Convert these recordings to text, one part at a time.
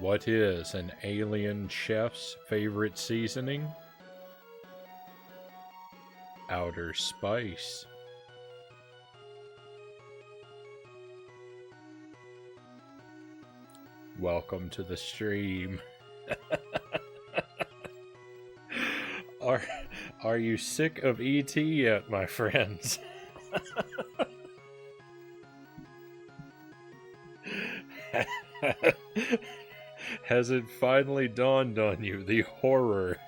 What is an alien chef's favorite seasoning? Outer spice. Welcome to the stream. Are you sick of ET yet, my friends? Has it finally dawned on you the horror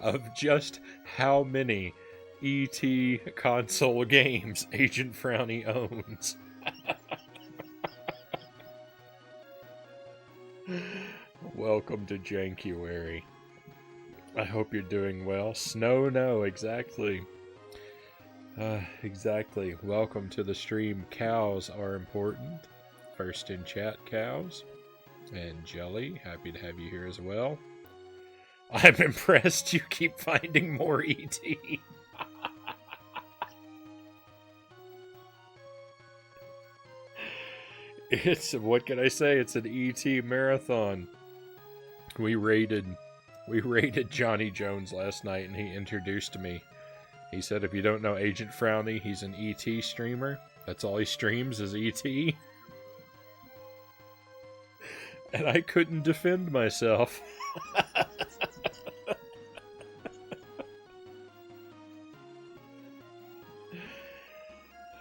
of just how many ET console games Agent Frownie owns? Welcome to Jankuary. I hope you're doing well. Snow, no, exactly. Exactly. Welcome to the stream. Cows are important. First in chat, cows. And Jelly, happy to have you here as well. I'm impressed you keep finding more ET. What can I say? It's an ET marathon. We raided Johnny Jones last night, and he introduced me. He said, if you don't know Agent Frownie, he's an ET streamer. That's all he streams is ET. And I couldn't defend myself.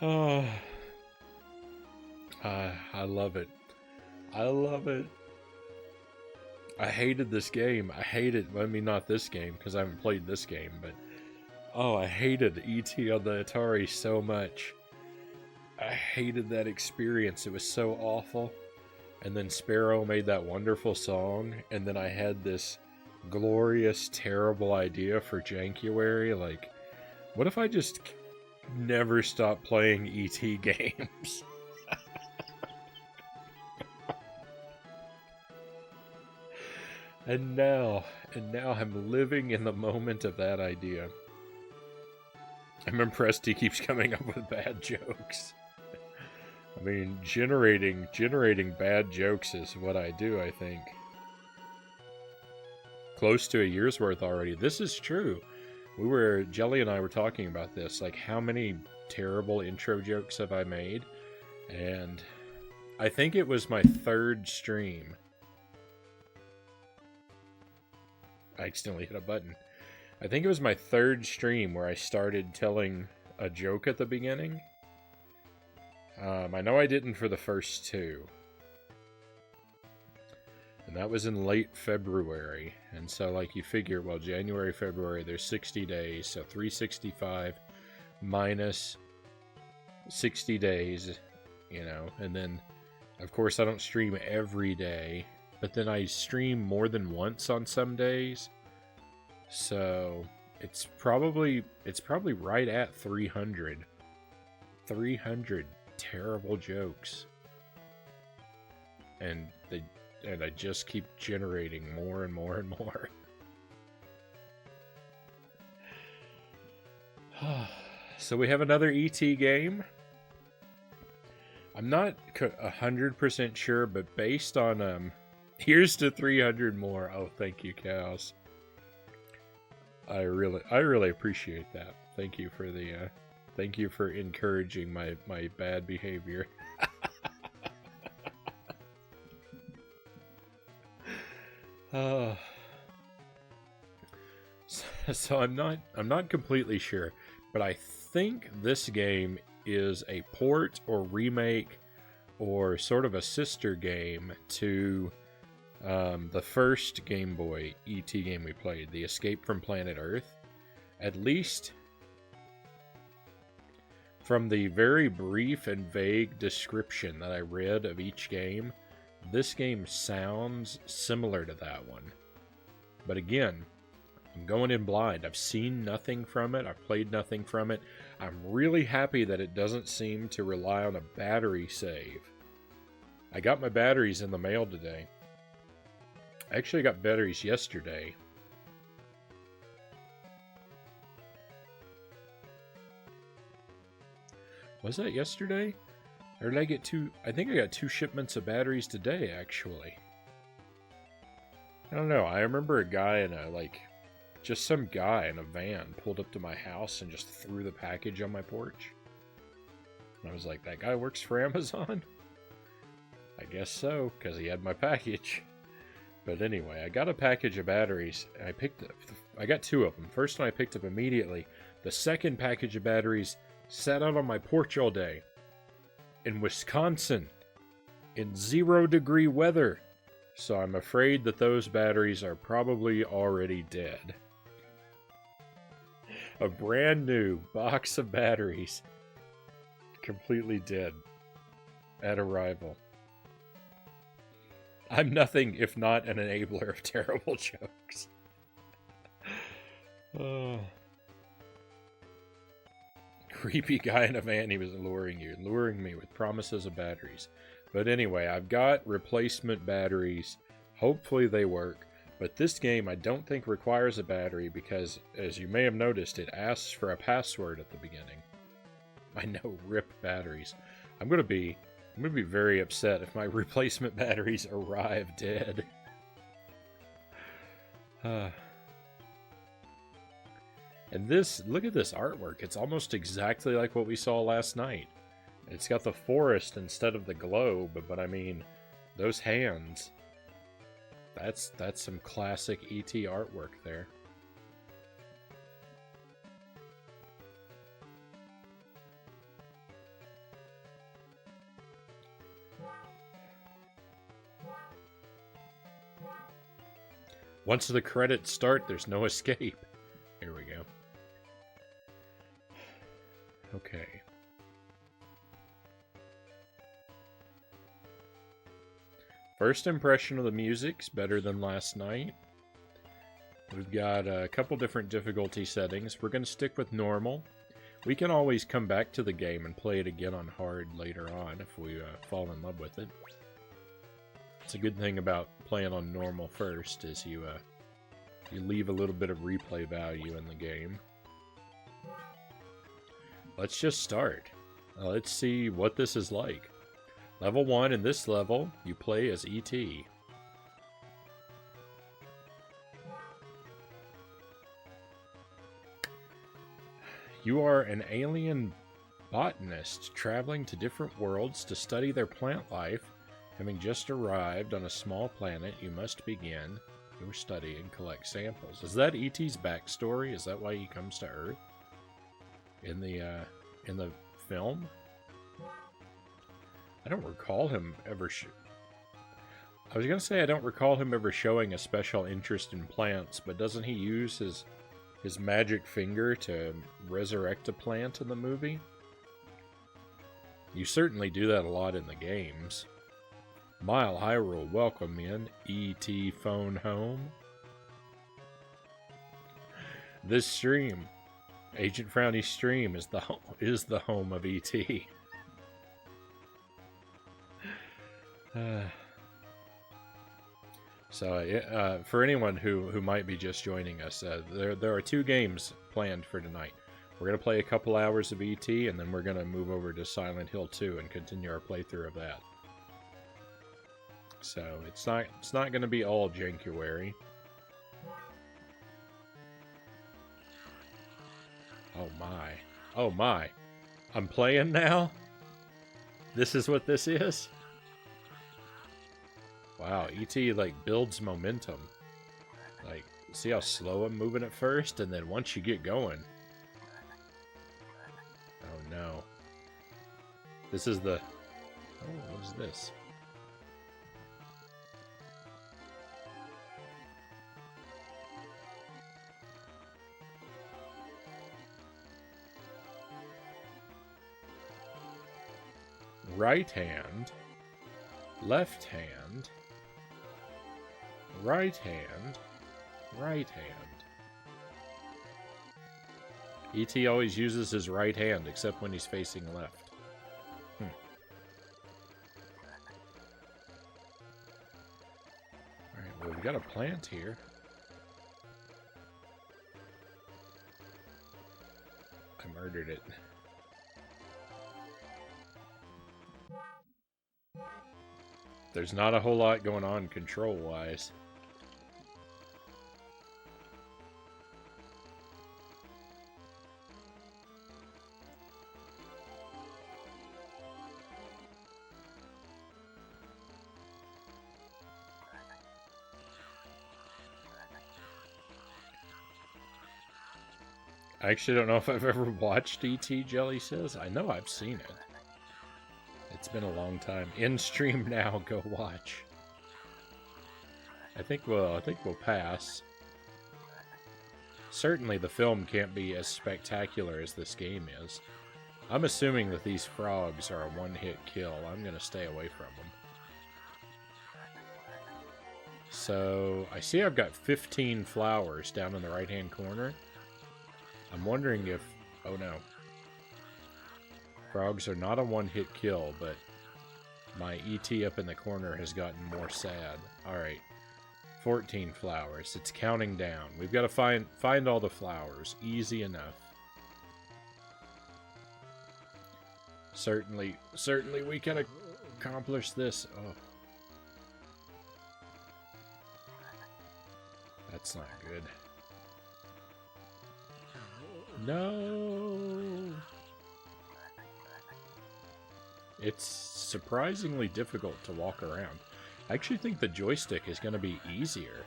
Oh, I love it. I love it. I hated this game. I hated, I mean, not this game, because I haven't played this game, but oh, I hated E.T. on the Atari so much. I hated that experience. It was so awful. And then Sparrow made that wonderful song, and then I had this glorious, terrible idea for Jankuary. Like, what if I just never stop playing E.T. games? And now I'm living in the moment of that idea. I'm impressed he keeps coming up with bad jokes. I mean, generating bad jokes is what I do, I think. Close to a year's worth already. This is true. Jelly and I were talking about this, like how many terrible intro jokes have I made? And I think it was my third stream. I accidentally hit a button. I think it was my third stream where I started telling a joke at the beginning. I know I didn't for the first two. And that was in late February. And so, like, you figure, well, January, February, there's 60 days. So 365 minus 60 days, you know. And then, of course, I don't stream every day. But then I stream more than once on some days. So it's probably right at 300. 300 terrible jokes. And I just keep generating more and more and more. So we have another ET game. I'm not 100% sure, but based on here's to 300 more. Oh, thank you, cows. I really appreciate that. Thank you for encouraging my bad behavior. So I'm not completely sure, but I think this game is a port or remake or sort of a sister game to the first Game Boy ET game we played, the Escape from Planet Earth. At least from the very brief and vague description that I read of each game, this game sounds similar to that one. But again, I'm going in blind. I've seen nothing from it. I've played nothing from it. I'm really happy that it doesn't seem to rely on a battery save. I got my batteries in the mail today. I actually got batteries yesterday. Was that yesterday? Or did I get two? I think I got 2 shipments of batteries today, actually. I don't know. I remember a guy in a, like, just some guy in a van pulled up to my house and just threw the package on my porch. And I was like, that guy works for Amazon? I guess so, because he had my package. But anyway, I got a package of batteries. And I got 2 of them. First one I picked up immediately. The second package of batteries sat out on my porch all day. In Wisconsin. In 0-degree weather. So I'm afraid that those batteries are probably already dead. A brand new box of batteries. Completely dead. At arrival. I'm nothing if not an enabler of terrible jokes. Creepy guy in a van, he was luring me with promises of batteries. But anyway, I've got replacement batteries. Hopefully they work. But this game I don't think requires a battery because, as you may have noticed, it asks for a password at the beginning. I know, rip batteries. I'm gonna be very upset if my replacement batteries arrive dead. And this, look at this artwork. It's almost exactly like what we saw last night. It's got the forest instead of the globe, but I mean, those hands. That's some classic E.T. artwork there. Once the credits start, there's no escape. Here we go. Okay. First impression of the music's better than last night. We've got a couple different difficulty settings. We're going to stick with normal. We can always come back to the game and play it again on hard later on if we fall in love with it. It's a good thing about playing on normal first is you leave a little bit of replay value in the game. Let's just start. Let's see what this is like. Level 1, in this level, you play as E.T. You are an alien botanist traveling to different worlds to study their plant life. Having just arrived on a small planet, you must begin your study and collect samples. Is that E.T.'s backstory? Is that why he comes to Earth? In the film? I don't recall him ever I was going to say I don't recall him ever showing a special interest in plants, but doesn't he use his magic finger to resurrect a plant in the movie? You certainly do that a lot in the games. Mile Hyrule, welcome in. E.T. phone home. This stream, Agent Frownie's stream, is the home of E.T. So, for anyone who might be just joining us, there are 2 games planned for tonight. We're going to play a couple hours of E.T., and then we're going to move over to Silent Hill 2 and continue our playthrough of that. So, it's not going to be all jankuary. Oh my. Oh my. I'm playing now? This is what this is? Wow, E.T. like builds momentum. Like, see how slow I'm moving at first, and then once you get going. Oh no. This is the... Oh, what is this? Right hand. Left hand. Right hand, right hand. E.T. always uses his right hand, except when he's facing left. Alright, well, we got a plant here. I murdered it. There's not a whole lot going on control-wise. I actually don't know if I've ever watched E.T. Jelly says. I know I've seen it. It's been a long time. In stream now, go watch. I think we'll pass. Certainly the film can't be as spectacular as this game is. I'm assuming that these frogs are a one-hit kill. I'm going to stay away from them. So, I see I've got 15 flowers down in the right-hand corner. I'm wondering if... Oh no. Frogs are not a one-hit kill, but my ET up in the corner has gotten more sad. Alright. 14 flowers. It's counting down. We've got to find all the flowers. Easy enough. Certainly we can accomplish this. Oh. That's not good. No! It's surprisingly difficult to walk around. I actually think the joystick is going to be easier.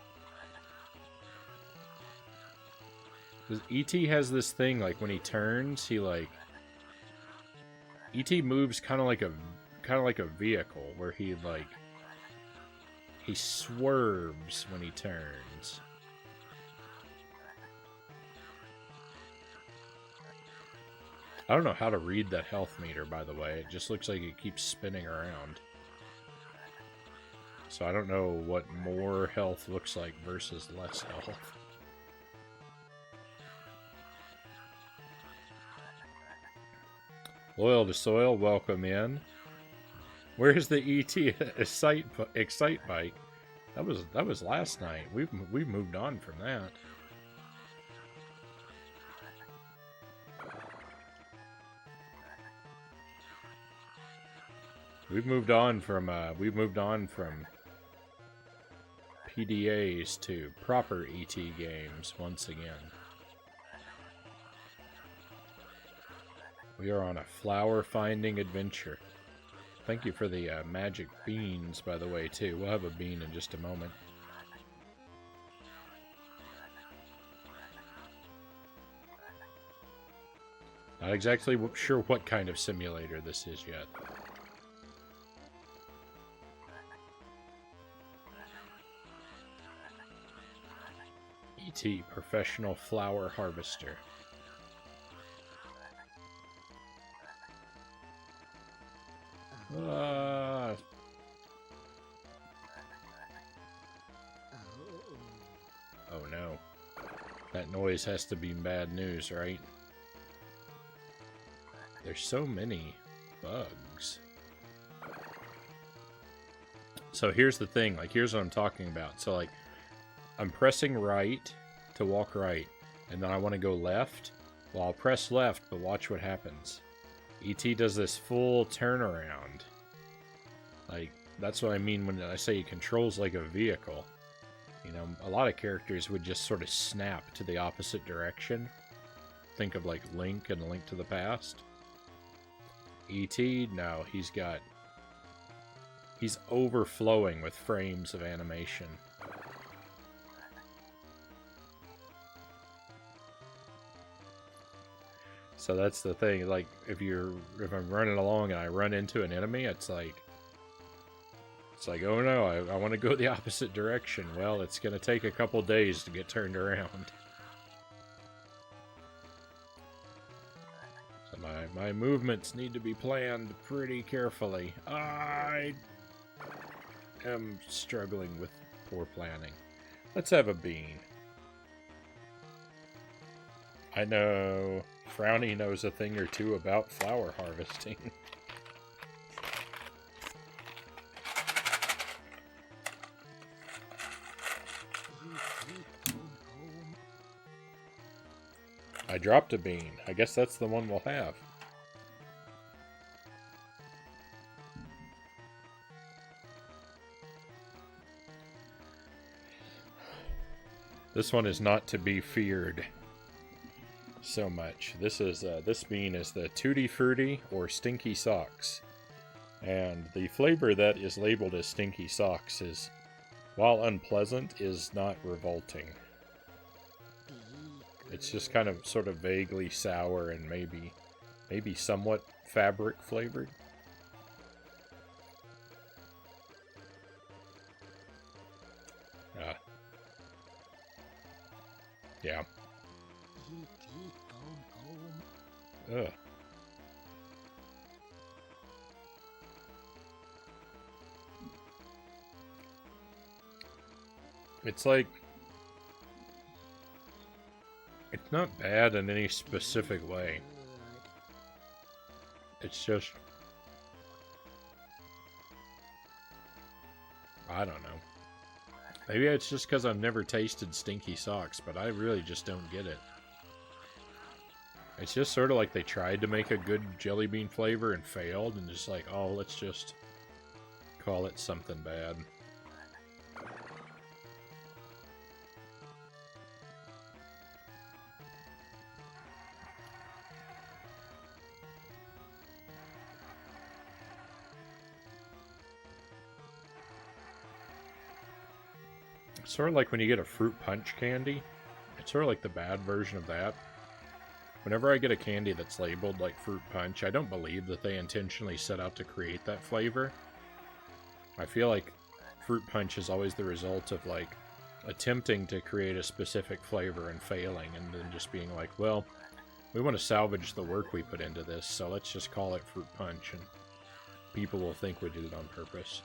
Because E.T. has this thing, like, when he turns, he, like... E.T. moves kind of like a vehicle, where he, like... He swerves when he turns. I don't know how to read that health meter, by the way. It just looks like it keeps spinning around. So I don't know what more health looks like versus less health. Loyal to Soil, welcome in. Where's the ET Excite bike? That was last night. We've moved on from that. We've moved on from PDAs to proper ET games once again. We are on a flower finding adventure. Thank you for the magic beans, by the way, too. We'll have a bean in just a moment. Not exactly sure what kind of simulator this is yet. ET, Professional Flower Harvester. Oh no. That noise has to be bad news, right? There's so many bugs. So here's the thing, like, here's what I'm talking about. So, like, I'm pressing right to walk right, and then I want to go left. Well, I'll press left, but watch what happens. ET does this full turnaround. Like, that's what I mean when I say he controls like a vehicle. You know, a lot of characters would just sort of snap to the opposite direction. Think of like Link and Link to the Past. ET, no, he's overflowing with frames of animation. So that's the thing, like, if I'm running along and I run into an enemy, it's like, oh no, I want to go the opposite direction. Well, it's going to take a couple days to get turned around. So my movements need to be planned pretty carefully. I am struggling with poor planning. Let's have a bean. I know Frownie knows a thing or two about flower harvesting. I dropped a bean. I guess that's the one we'll have. This one is not to be feared so much. This bean is the Tutti Frutti or Stinky Socks. And the flavor that is labeled as Stinky Socks is, while unpleasant, is not revolting. It's just kind of sort of vaguely sour and maybe somewhat fabric flavored. Yeah. Ugh. It's like, it's not bad in any specific way. It's just, I don't know. Maybe it's just because I've never tasted stinky socks, but I really just don't get it. It's just sort of like they tried to make a good jelly bean flavor and failed, and just like, oh, let's just call it something bad. Sort of like when you get a fruit punch candy. It's sort of like the bad version of that. Whenever I get a candy that's labeled like fruit punch, I don't believe that they intentionally set out to create that flavor. I feel like fruit punch is always the result of like attempting to create a specific flavor and failing, and then just being like, well, we want to salvage the work we put into this, so let's just call it fruit punch, and people will think we did it on purpose.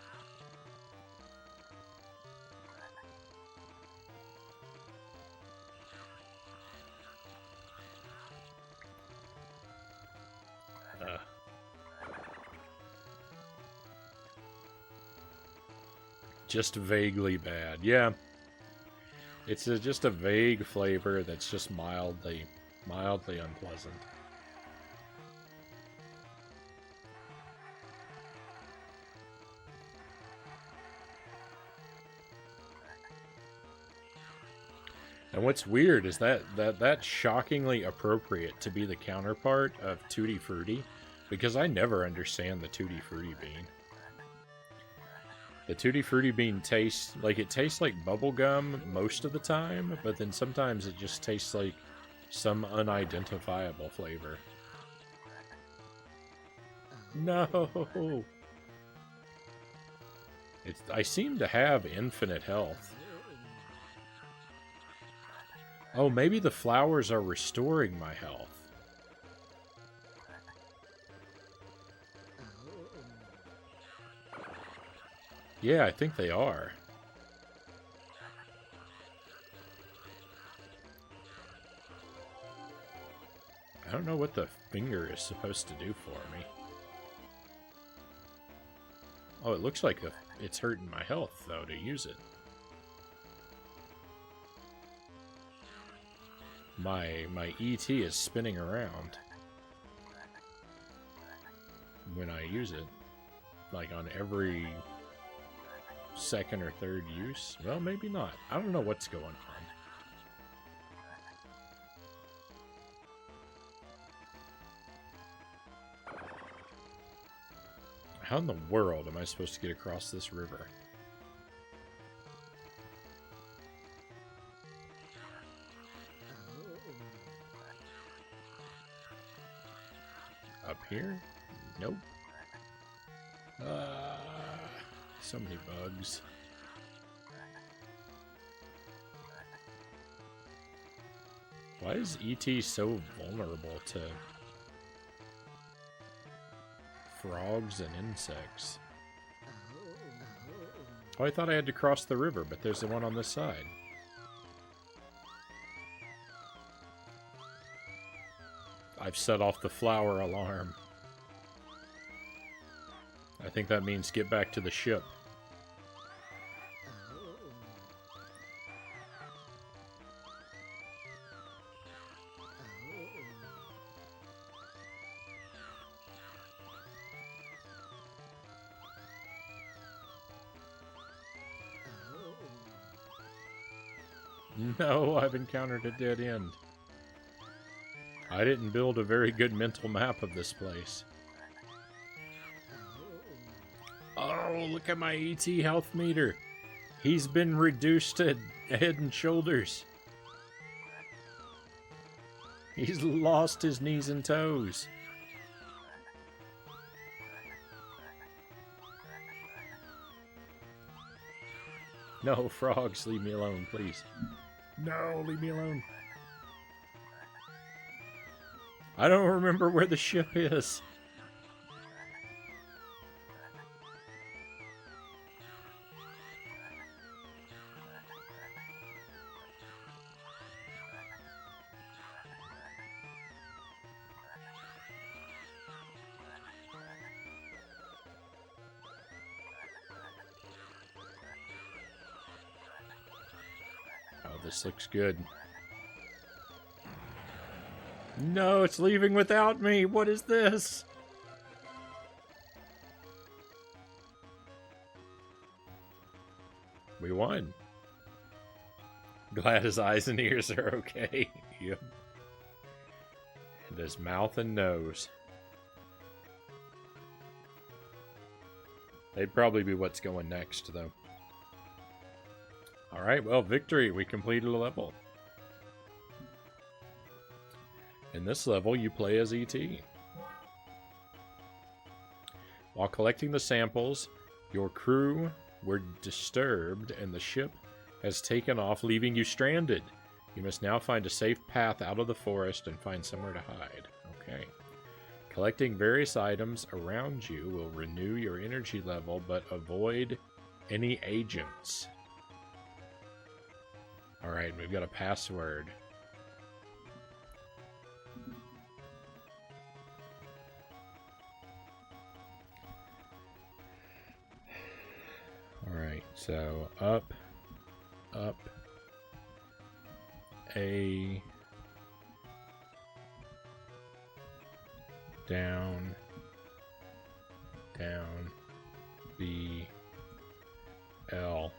Just vaguely bad. Yeah. It's just a vague flavor that's just mildly unpleasant. And what's weird is that's shockingly appropriate to be the counterpart of Tutti Frutti, because I never understand the Tutti Frutti bean. The Tutti Frutti bean tastes like bubblegum most of the time, but then sometimes it just tastes like some unidentifiable flavor. No! I seem to have infinite health. Oh, maybe the flowers are restoring my health. Yeah, I think they are. I don't know what the finger is supposed to do for me. Oh, it looks like it's hurting my health, though, to use it. My ET is spinning around when I use it. Like on every second or third use? Well, maybe not. I don't know what's going on. How in the world am I supposed to get across this river? Up here? Nope. So many bugs. Why is ET so vulnerable to frogs and insects? Oh, I thought I had to cross the river, but there's the one on this side. I've set off the flower alarm. I think that means get back to the ship. No, I've encountered a dead end. I didn't build a very good mental map of this place. Oh, look at my ET health meter. He's been reduced to head and shoulders. He's lost his knees and toes. No, frogs, leave me alone, please. No, leave me alone. I don't remember where the ship is. This looks good. No, it's leaving without me. What is this? We won. Glad his eyes and ears are okay. Yep. And his mouth and nose. They'd probably be what's going next, though. Alright, well, victory. We completed a level. In this level, you play as E.T. While collecting the samples, your crew were disturbed and the ship has taken off, leaving you stranded. You must now find a safe path out of the forest and find somewhere to hide. Okay. Collecting various items around you will renew your energy level, but avoid any agents. Alright, we've got a password. Alright, so up, A, down, B, L.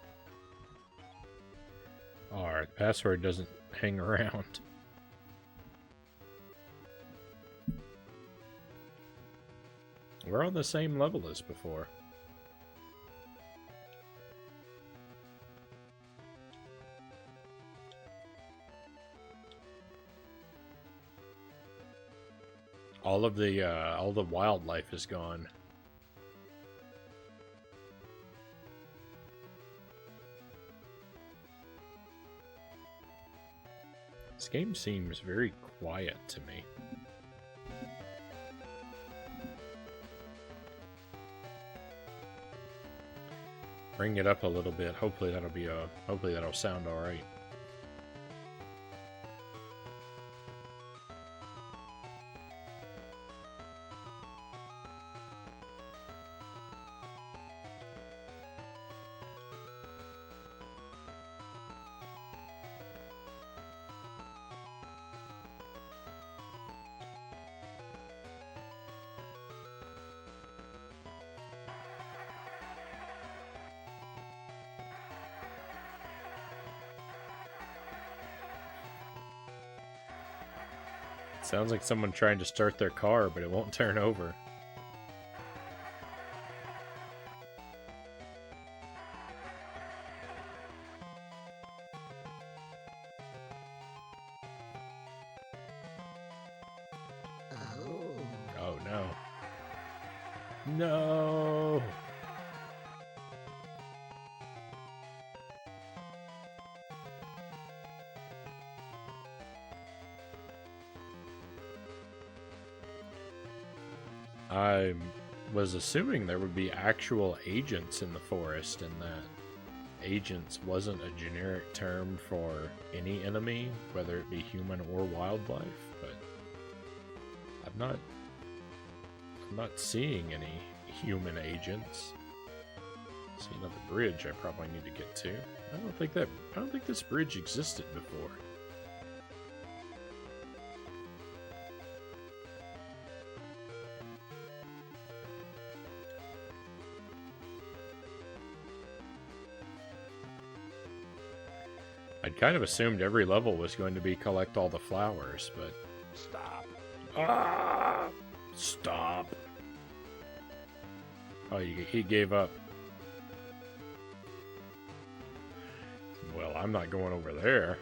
R. The password doesn't hang around. We're on the same level as before. All the wildlife is gone. This game seems very quiet to me. Bring it up a little bit. Hopefully that'll sound all right. Sounds like someone trying to start their car, but it won't turn over. Oh no. No! I was assuming there would be actual agents in the forest and that agents wasn't a generic term for any enemy, whether it be human or wildlife, but I'm not seeing any human agents. See another bridge I probably need to get to. I don't think this bridge existed before. I'd kind of assumed every level was going to be collect all the flowers, but... Stop. Ah! Stop. Oh, he gave up. Well, I'm not going over there.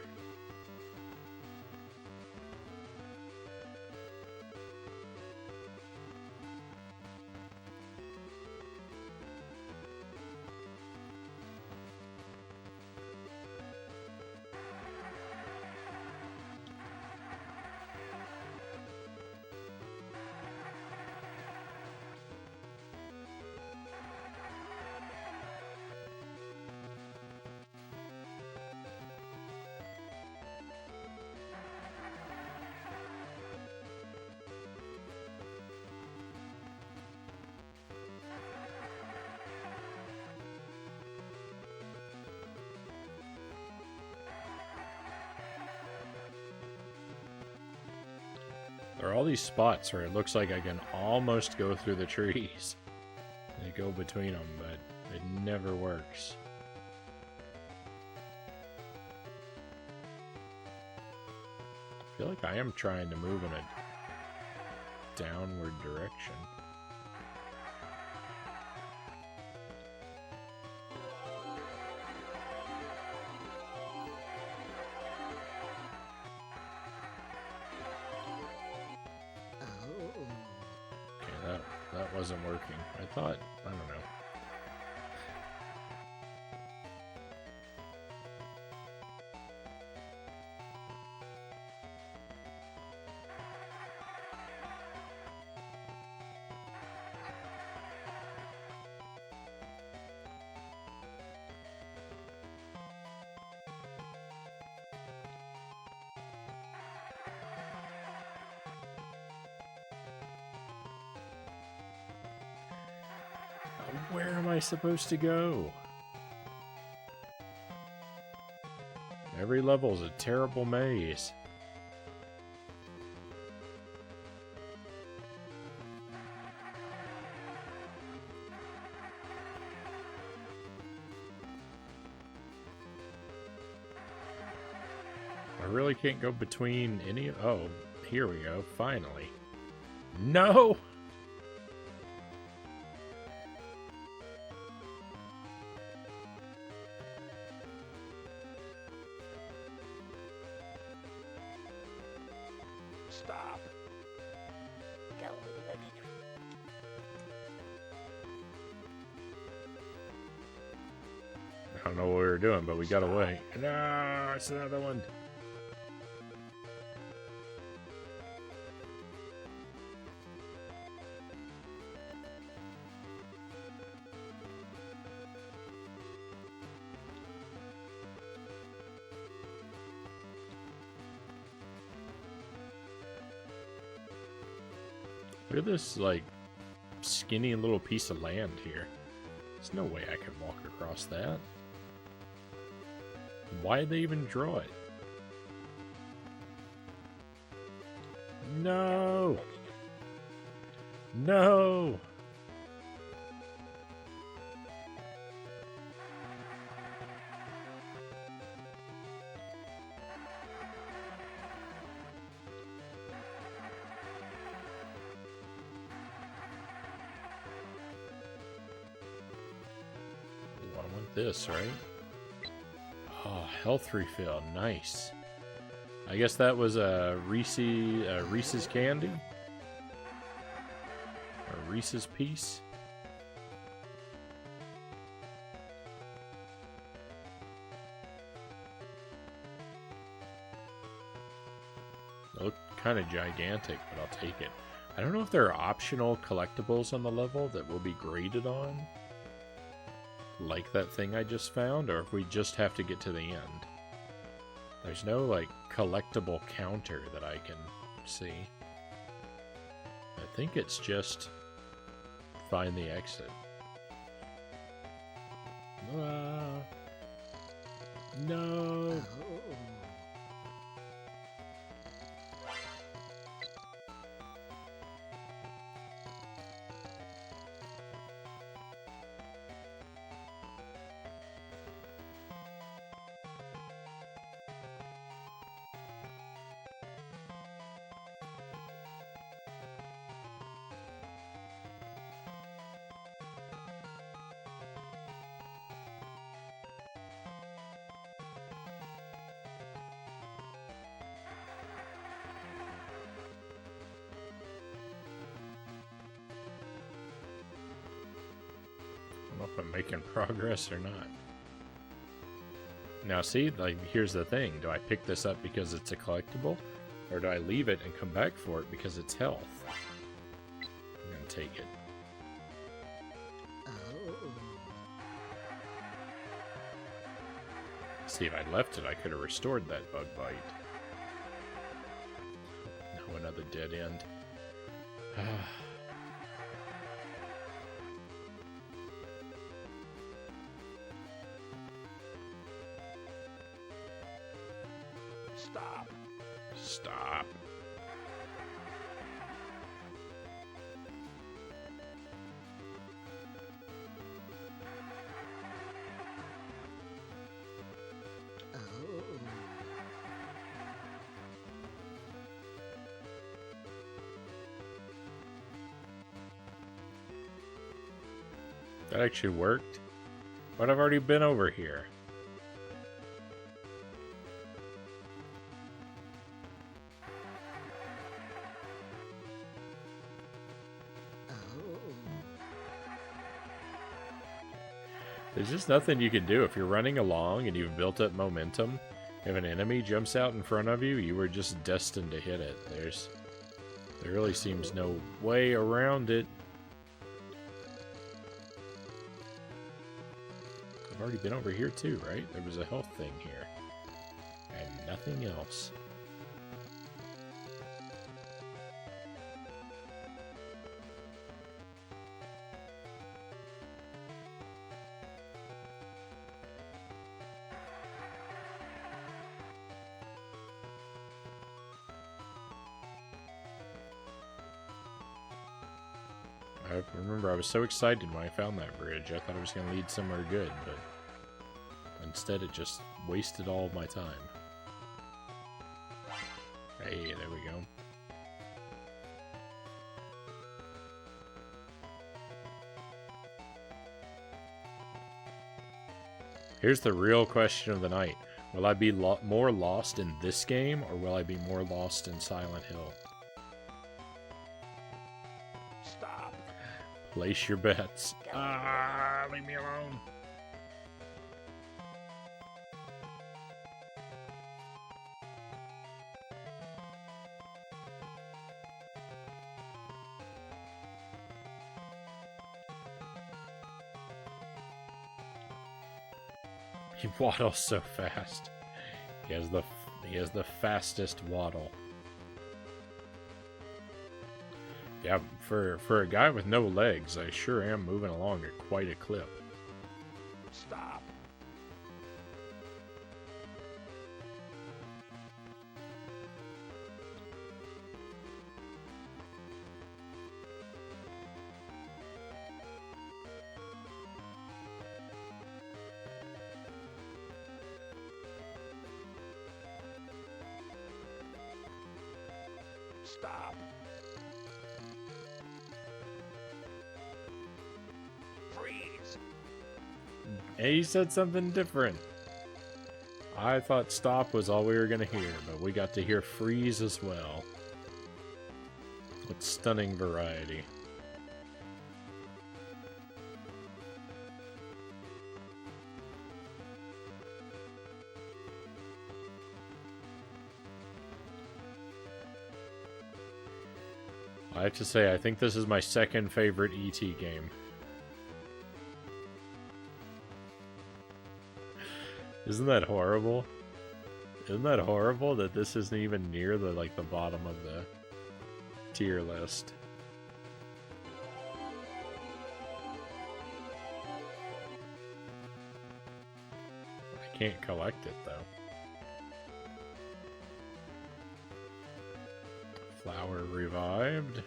There are all these spots where it looks like I can almost go through the trees and go between them, but it never works. I feel like I am trying to move in a downward direction. Okay, that wasn't working. I thought, I don't know. Where am I supposed to go? Every level is a terrible maze. I really can't go between any... Oh, here we go, finally. No! Stop. I don't know what we were doing, but we got away. No, it's another one. Look at this, like, skinny little piece of land here. There's no way I can walk across that. Why did they even draw it? No! No! I want this, right? Oh, health refill, nice. I guess that was a Reese's candy? A Reese's piece? They look kind of gigantic, but I'll take it. I don't know if there are optional collectibles on the level that will be graded on, like that thing I just found, or if we just have to get to the end. There's no, like, collectible counter that I can see. I think it's just find the exit. No! I don't know if I'm making progress or not. Now see, like, here's the thing. Do I pick this up because it's a collectible? Or do I leave it and come back for it because it's health? I'm gonna take it. See, if I'd left it, I could have restored that bug bite. No, another dead end. Stop. Stop. That actually worked. But I've already been over here. There's just nothing you can do. If you're running along and you've built up momentum, if an enemy jumps out in front of you, you were just destined to hit it. There really seems no way around it. I've already been over here too, right? There was a health thing here. And nothing else. I remember I was so excited when I found that bridge. I thought it was going to lead somewhere good, but instead it just wasted all of my time. Hey, there we go. Here's the real question of the night. Will I be more lost in this game, or will I be more lost in Silent Hill? Stop. Place your bets. Ah, leave me alone. He waddles so fast. He has the fastest waddle. Yeah, for a guy with no legs, I sure am moving along at quite a clip. Stop. Stop. Freeze. Hey, he said something different. I thought stop was all we were going to hear, but we got to hear freeze as well. What stunning variety. I have to say, I think this is my second favorite E.T. game. Isn't that horrible? Isn't that horrible that this isn't even near the bottom of the tier list? I can't collect it though. Flower revived,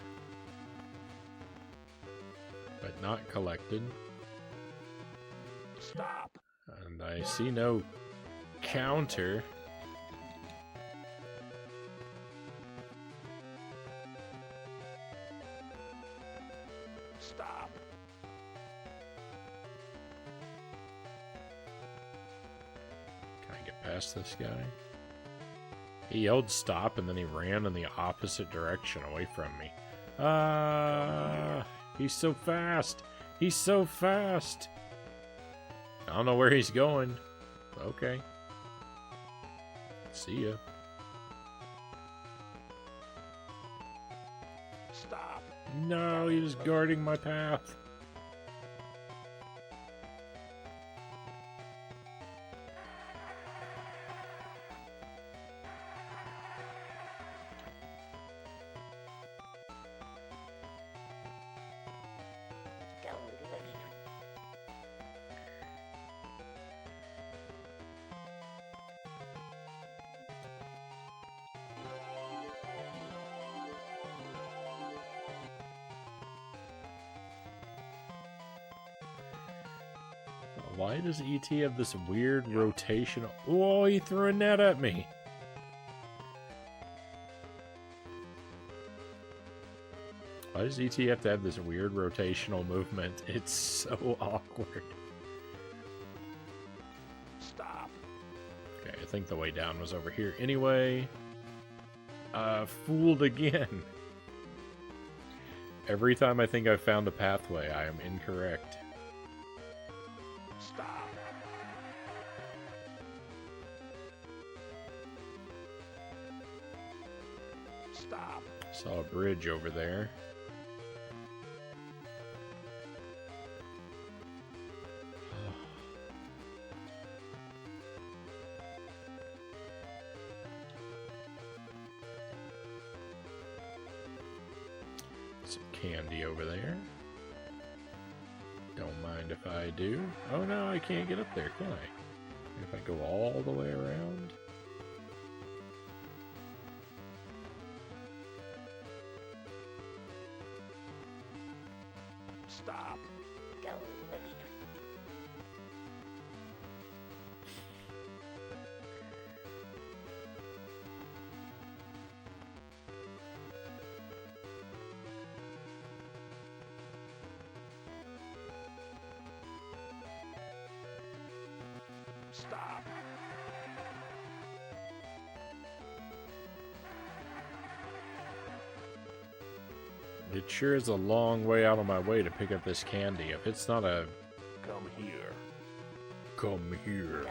but not collected. Stop. And I see no counter. Stop. Can I get past this guy? He yelled stop and then he ran in the opposite direction away from me. Ah, he's so fast. He's so fast. I don't know where he's going. Okay. See ya. Stop. No, he was guarding my path. Why does E.T. have this weird rotation? Oh, he threw a net at me. Why does ET have to have this weird rotational movement? It's so awkward. Stop. Okay, I think the way down was over here anyway. Fooled again. Every time I think I've found a pathway, I am incorrect. Stop. Stop. Saw a bridge over there. Some candy over there. Don't mind if I do. Oh no, I can't get up there, can I? If I go all the way around? Stop. Stop. It sure is a long way out of my way to pick up this candy. If it's not a... Come here. Come here.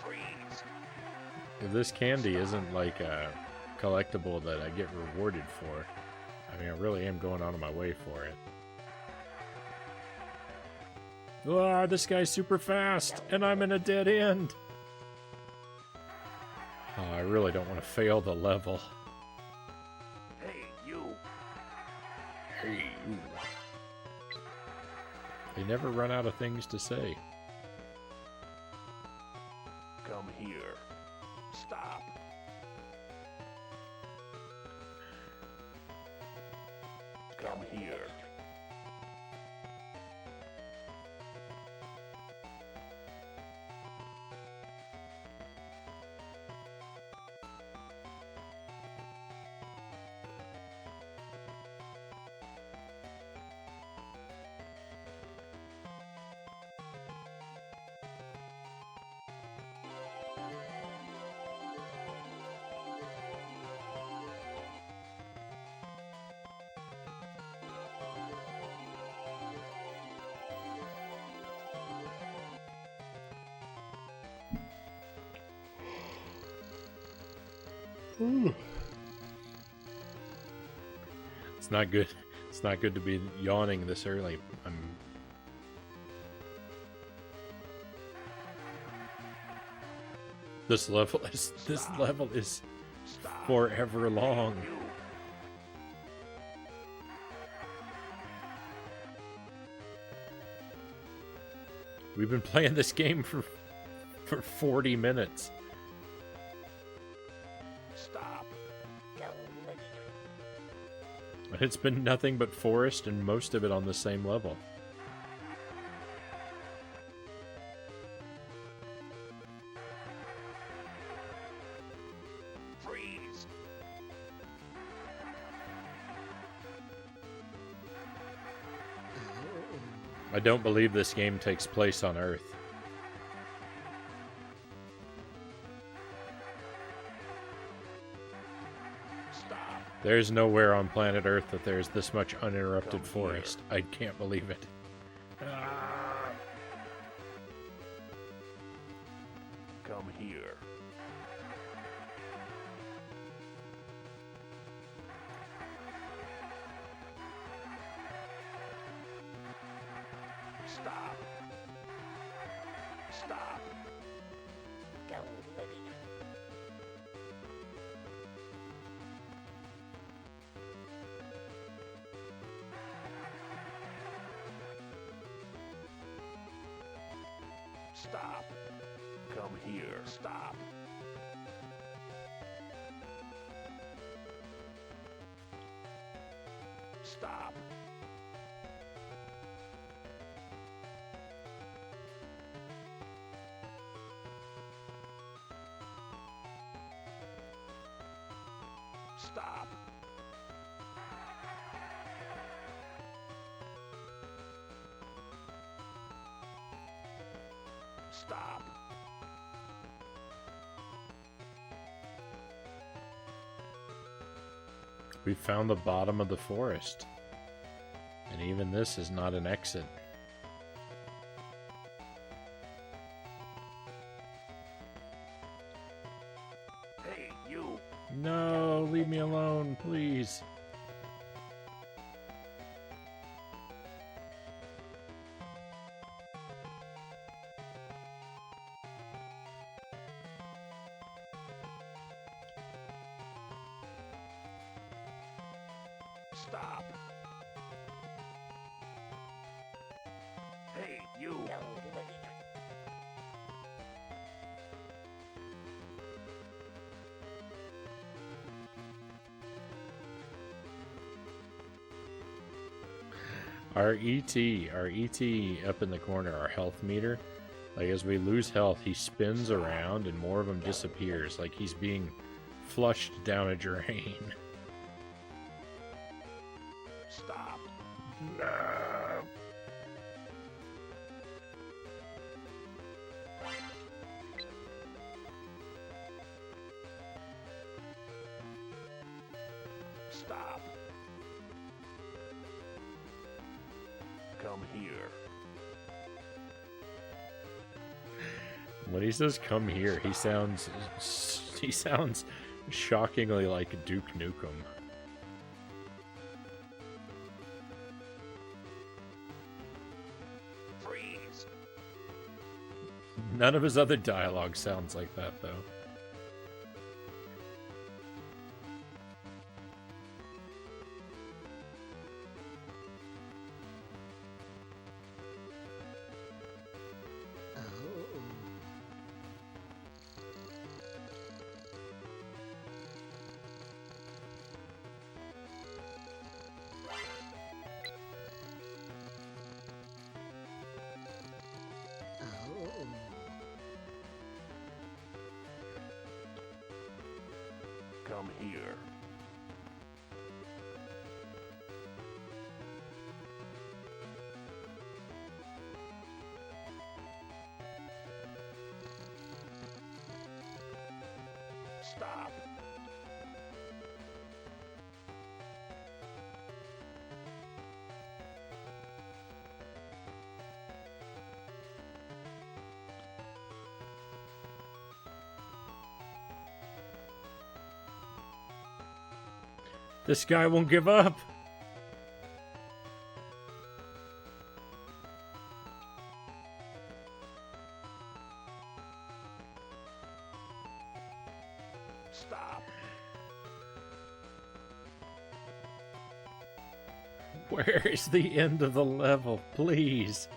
Freeze. If this candy isn't like a collectible that I get rewarded for, I mean, I really am going out of my way for it. Ah, this guy's super fast, and I'm in a dead end. Oh, I really don't want to fail the level. Hey, you. Hey, you. They never run out of things to say. Come here. Stop. Come here. Ooh. It's not good. It's not good to be yawning this early. This level is Stop. forever long. You. We've been playing this game for 40 minutes. Stop. And it's been nothing but forest and most of it on the same level. Freeze. I don't believe this game takes place on Earth. Stop. There's nowhere on planet Earth that there's this much uninterrupted Come forest. I can't believe it. Ah. Come here. Stop. Stop. Stop. Come here. Stop. Stop. Stop. Stop. We found the bottom of the forest. And even this is not an exit. Hey, you. No, leave me alone, please. Stop. Hey, you. Our ET up in the corner, our health meter, like as we lose health, he spins around and more of him disappears, like he's being flushed down a drain. Stop. No. Stop. Come here. When he says "come here," he sounds shockingly like Duke Nukem. Freeze. None of his other dialogue sounds like that, though. Come here. Stop. This guy won't give up. Stop. Where is the end of the level? Please.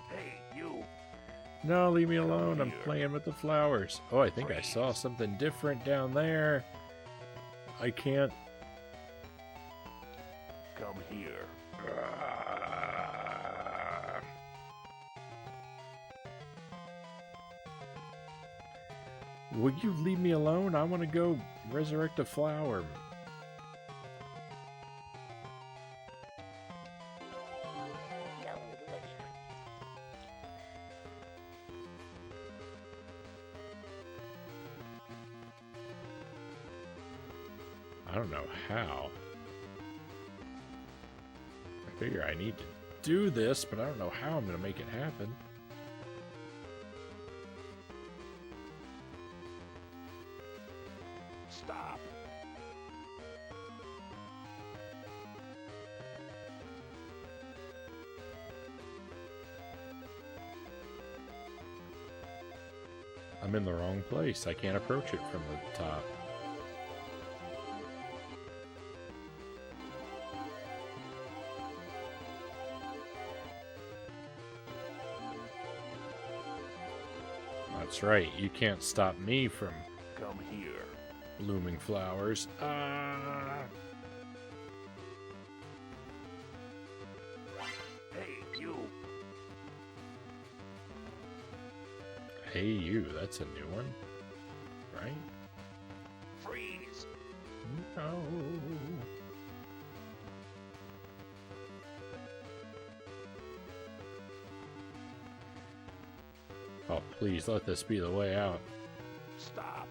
Hey, you. No, leave me alone. I'm here. playing with the flowers. Oh, I think I saw something different down there. I can't. Come here. Will you leave me alone? I want to go resurrect a flower. I don't know how. I figure I need to do this, but I don't know how I'm going to make it happen. Stop. I'm in the wrong place. I can't approach it from the top. That's right. You can't stop me from Come here. blooming flowers. Hey, you. Hey, you. That's a new one, right? Oh. Oh, please let this be the way out. Stop.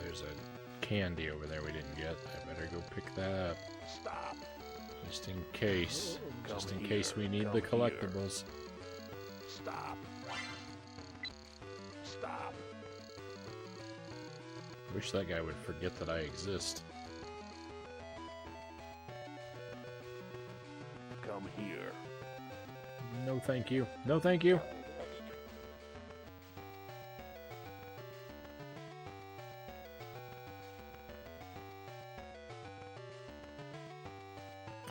There's a candy over there we didn't get. I better go pick that up. Stop. Just in case. Just in Come case here. we need Come the here. collectibles. Stop. Stop. Wish that guy would forget that I exist. Come here. No thank you. No thank you.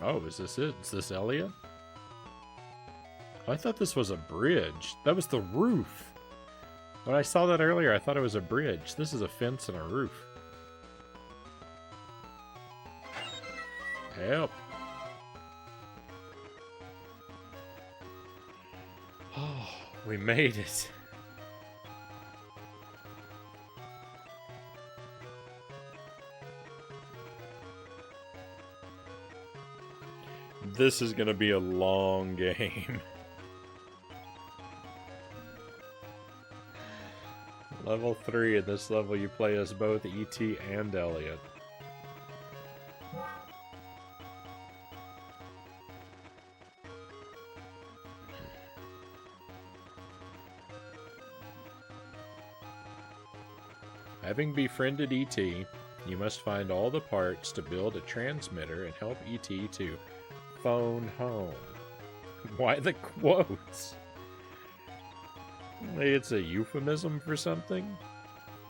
Oh, is this it? Is this Elliot? I thought this was a bridge. That was the roof. When I saw that earlier, I thought it was a bridge. This is a fence and a roof. Help. Oh, we made it. This is gonna be a long game. Level 3, at this level you play as both E.T. and Elliot. Having befriended E.T., you must find all the parts to build a transmitter and help E.T. to phone home. Why the quotes? It's a euphemism for something?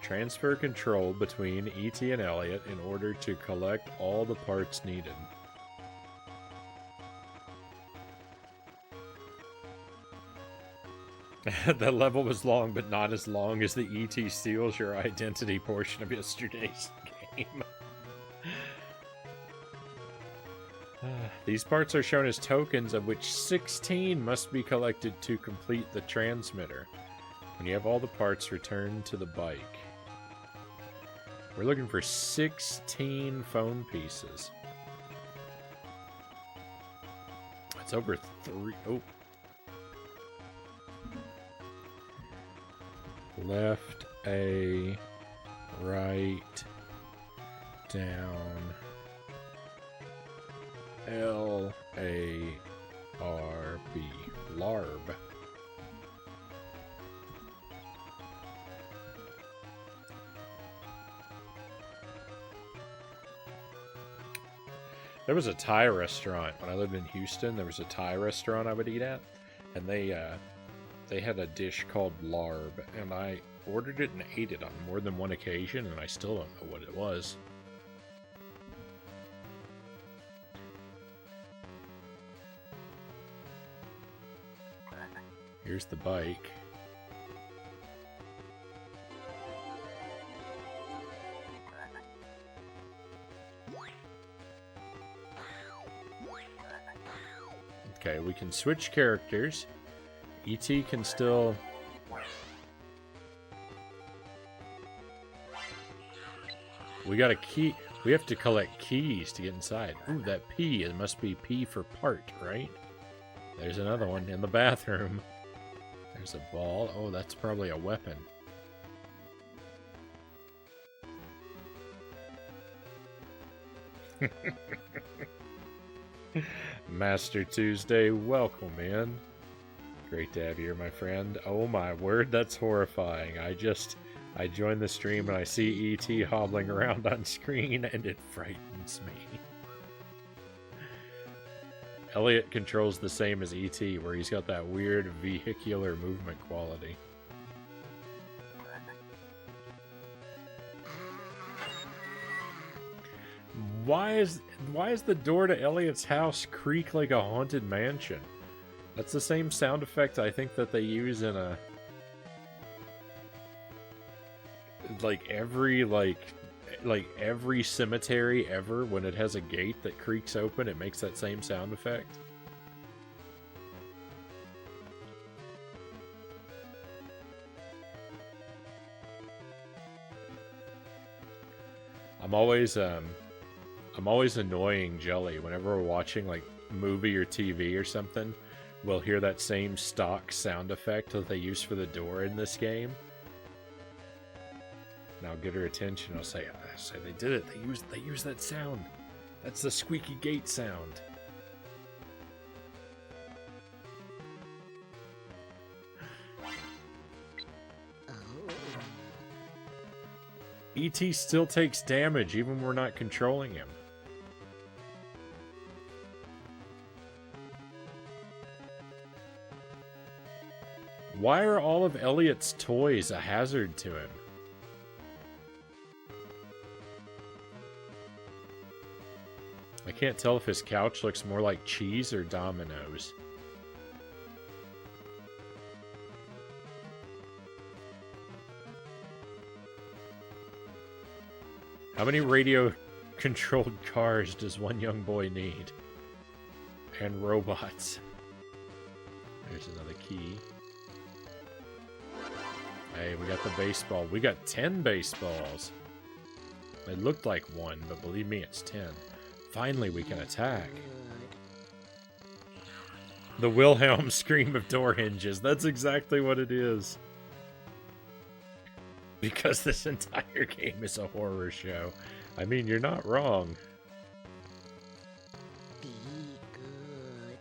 Transfer control between E.T. and Elliot in order to collect all the parts needed. That level was long, but not as long as the E.T. steals your identity portion of yesterday's game. These parts are shown as tokens, of which 16 must be collected to complete the transmitter. When you have all the parts, return to the bike. We're looking for 16 phone pieces. That's over 3... Oh. Left A, right, down, L, A, R, B, larb. There was a Thai restaurant when I lived in Houston. There was a Thai restaurant I would eat at, and they had a dish called larb, and I ordered it and ate it on more than one occasion, and I still don't know what it was. Here's the bike. Okay, we can switch characters. E.T. can still... We got a key. We have to collect keys to get inside. Ooh, that P. It must be P for part, right? There's another one in the bathroom. There's a ball. Oh, that's probably a weapon. Master Tuesday, welcome in. Great to have you here, my friend. Oh my word, that's horrifying. I joined the stream and I see E.T. hobbling around on screen and it frightens me. Elliot controls the same as E.T., where he's got that weird vehicular movement quality. Why is the door to Elliot's house creak like a haunted mansion? That's the same sound effect I think that they use in a every cemetery ever. When it has a gate that creaks open, it makes that same sound effect. I'm always annoying Jelly whenever we're watching like movie or TV or something. We'll hear that same stock sound effect that they use for the door in this game. And I'll get her attention. I'll say they did it. They used that sound. That's the squeaky gate sound. E.T. still takes damage even when we're not controlling him. Why are all of Elliot's toys a hazard to him? I can't tell if his couch looks more like cheese or Domino's. How many radio-controlled cars does one young boy need? And robots. There's another key. Hey, we got the baseball. We got 10 baseballs. It looked like 1, but believe me, it's 10. Finally, we can attack. The Wilhelm scream of door hinges. That's exactly what it is. Because this entire game is a horror show. I mean, you're not wrong. Be good.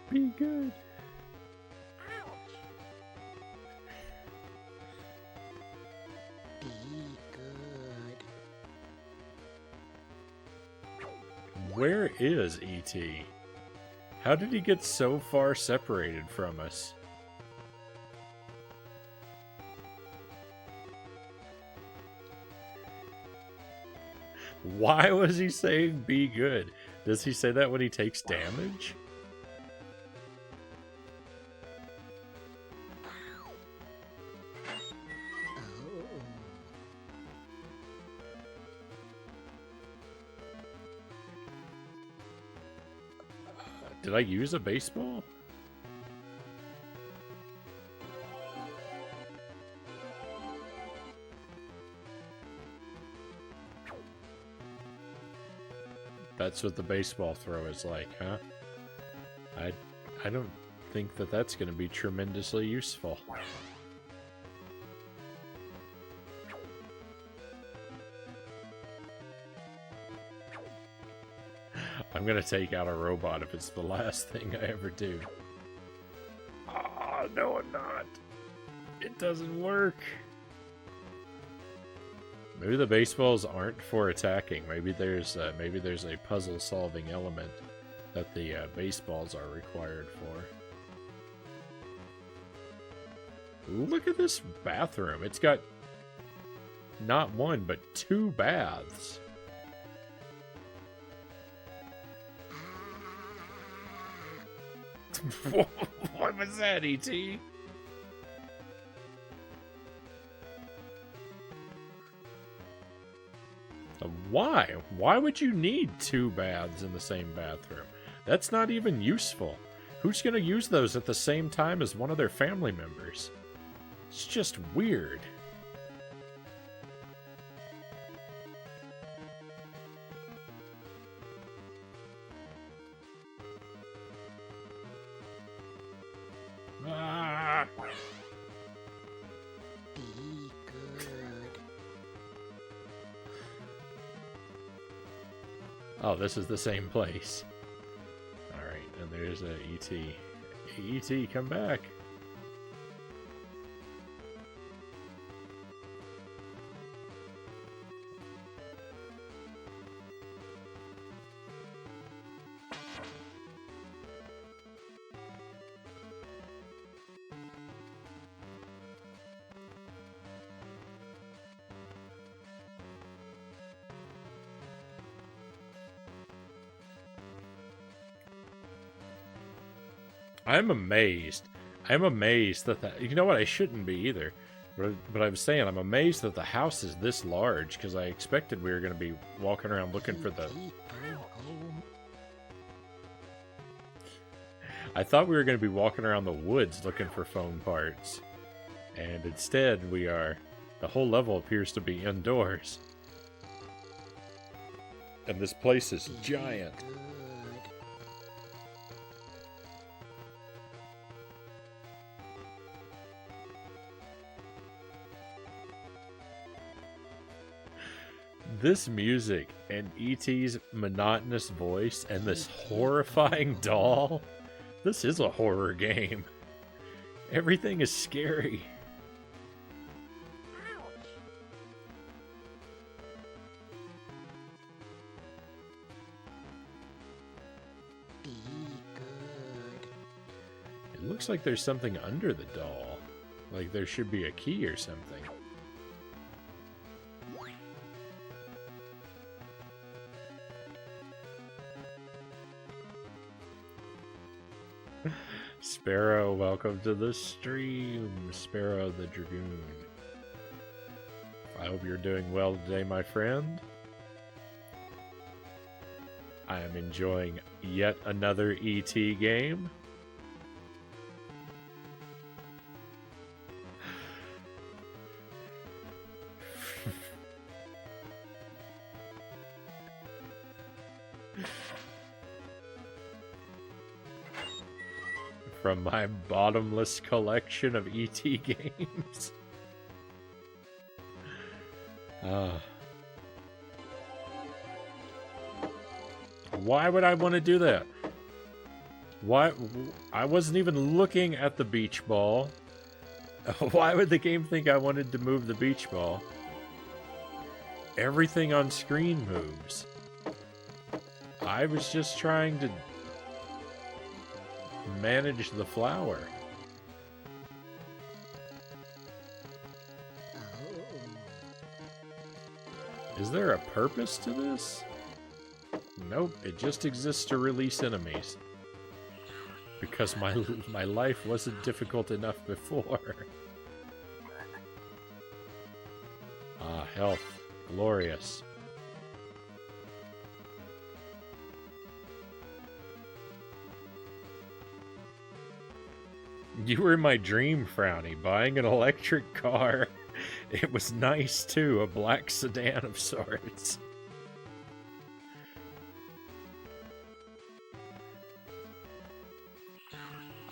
Be good. Be good. Where is E.T.? How did he get so far separated from us? Why was he saying be good? Does he say that when he takes damage? Did I use a baseball? That's what the baseball throw is like, huh? I don't think that that's going to be tremendously useful. I'm gonna take out a robot if it's the last thing I ever do. Ah, no, I'm not. It doesn't work. Maybe the baseballs aren't for attacking. Maybe there's a puzzle-solving element that the baseballs are required for. Look at this bathroom. It's got not 1, but 2 baths. What was that, E.T.? Why? Why would you need 2 baths in the same bathroom? That's not even useful. Who's going to use those at the same time as one of their family members? It's just weird. Ah. Be good. Oh, this is the same place. Alright, and there's a E.T. E.T., come back. I'm amazed. I'm amazed that you know what? I shouldn't be either. But I'm saying I'm amazed that the house is this large because I expected we were going to be walking around looking for the... I thought we were going to be walking around the woods looking for phone parts. And instead, we are... The whole level appears to be indoors. And this place is giant. Good. This music and E.T.'s monotonous voice and this horrifying doll. This is a horror game. Everything is scary. Be good. It looks like there's something under the doll. Like there should be a key or something. Sparrow, welcome to the stream. Sparrow the Dragoon. I hope you're doing well today, my friend. I am enjoying yet another E.T. game. From my bottomless collection of E.T. games. Why would I want to do that? Why? I wasn't even looking at the beach ball. Why would the game think I wanted to move the beach ball? Everything on screen moves. I was just trying to manage the flower. Is there a purpose to this? Nope, it just exists to release enemies. Because my life wasn't difficult enough before. Ah, health. Glorious. You were in my dream, Frownie, buying an electric car. It was nice, too, a black sedan of sorts.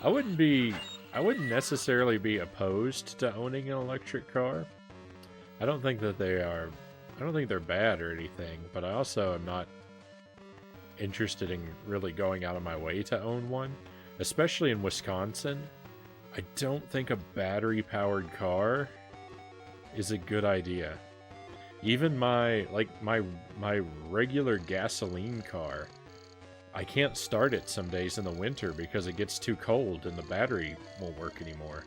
I wouldn't necessarily be opposed to owning an electric car. I don't think they're bad or anything, but I also am not interested in really going out of my way to own one, especially in Wisconsin. I don't think a battery-powered car is a good idea. Even my regular gasoline car, I can't start it some days in the winter because it gets too cold and the battery won't work anymore.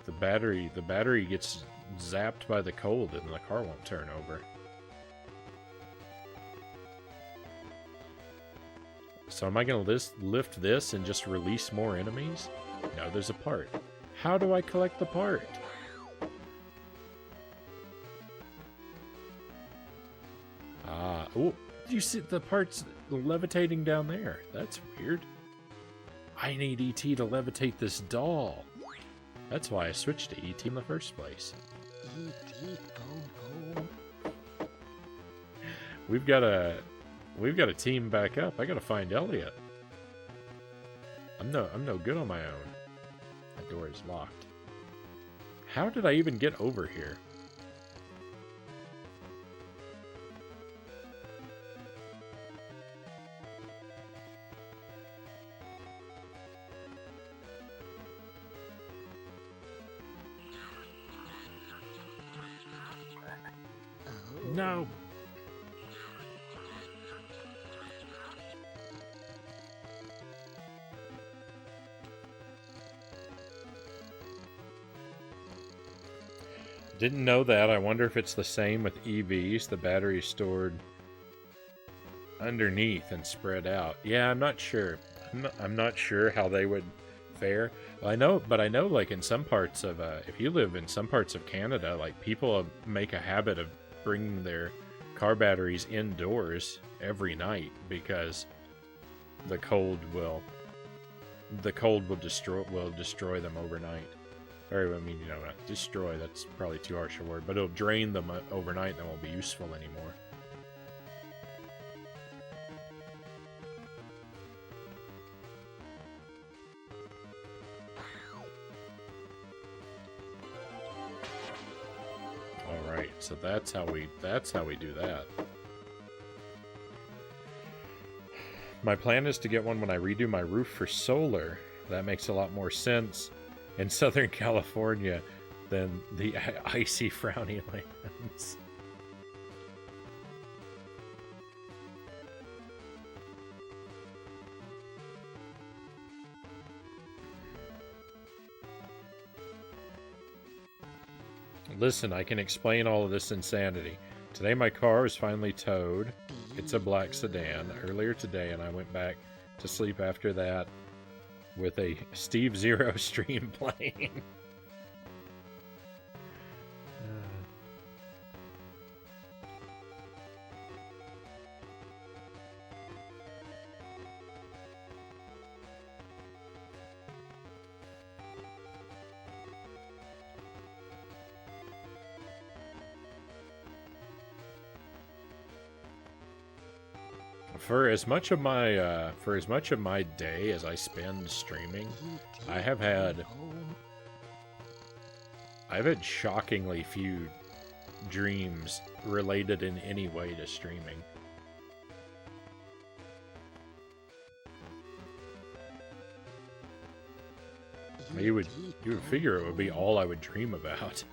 The battery gets zapped by the cold and the car won't turn over. So am I going to lift this and just release more enemies? No, there's a part. How do I collect the part? Ah, oh, you see the parts levitating down there. That's weird. I need E.T. to levitate this doll. That's why I switched to E.T. in the first place. E.T. phone home. We've got to team back up. I gotta find Elliot. I'm no good on my own. That door is locked. How did I even get over here? Oh. No. Didn't know that. I wonder if it's the same with EVs. The battery's stored underneath and spread out. Yeah, I'm not sure. I'm not sure how they would fair. Well, I know, but I know, like in some parts of, if you live in some parts of Canada, like people make a habit of bringing their car batteries indoors every night because the cold will destroy them overnight. Or I mean, you know, destroy. That's probably too harsh a word, but it'll drain them overnight. And they won't be useful anymore. So that's how we do that. My plan is to get one when I redo my roof for solar. That makes a lot more sense in Southern California than the icy Frownie lands. Listen, I can explain all of this insanity. Today my car was finally towed. It's a black sedan. Earlier today, and I went back to sleep after that with a Steve Zero stream playing. For as much of my day as I spend streaming, I've had shockingly few dreams related in any way to streaming. You would figure it would be all I would dream about.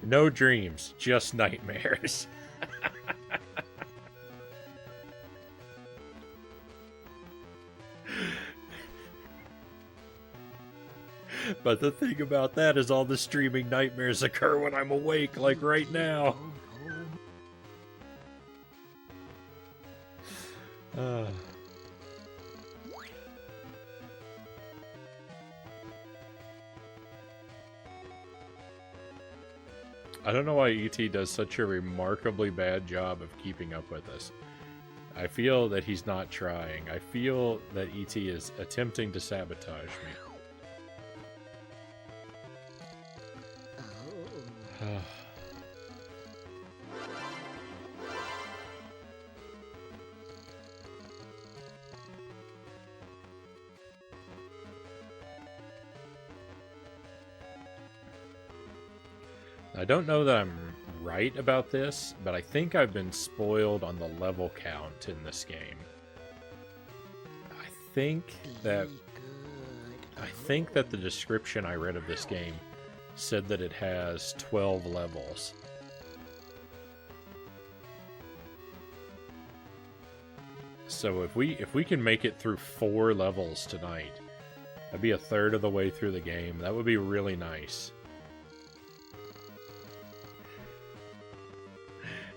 No dreams, just nightmares. But the thing about that is all the streaming nightmares occur when I'm awake, like right now. I don't know why E.T. does such a remarkably bad job of keeping up with us. I feel that he's not trying. I feel that E.T. is attempting to sabotage me. I don't know that I'm right about this, but I think I've been spoiled on the level count in this game. I think that the description I read of this game said that it has 12 levels. So if we can make it through 4 levels tonight, that'd be a third of the way through the game. That would be really nice.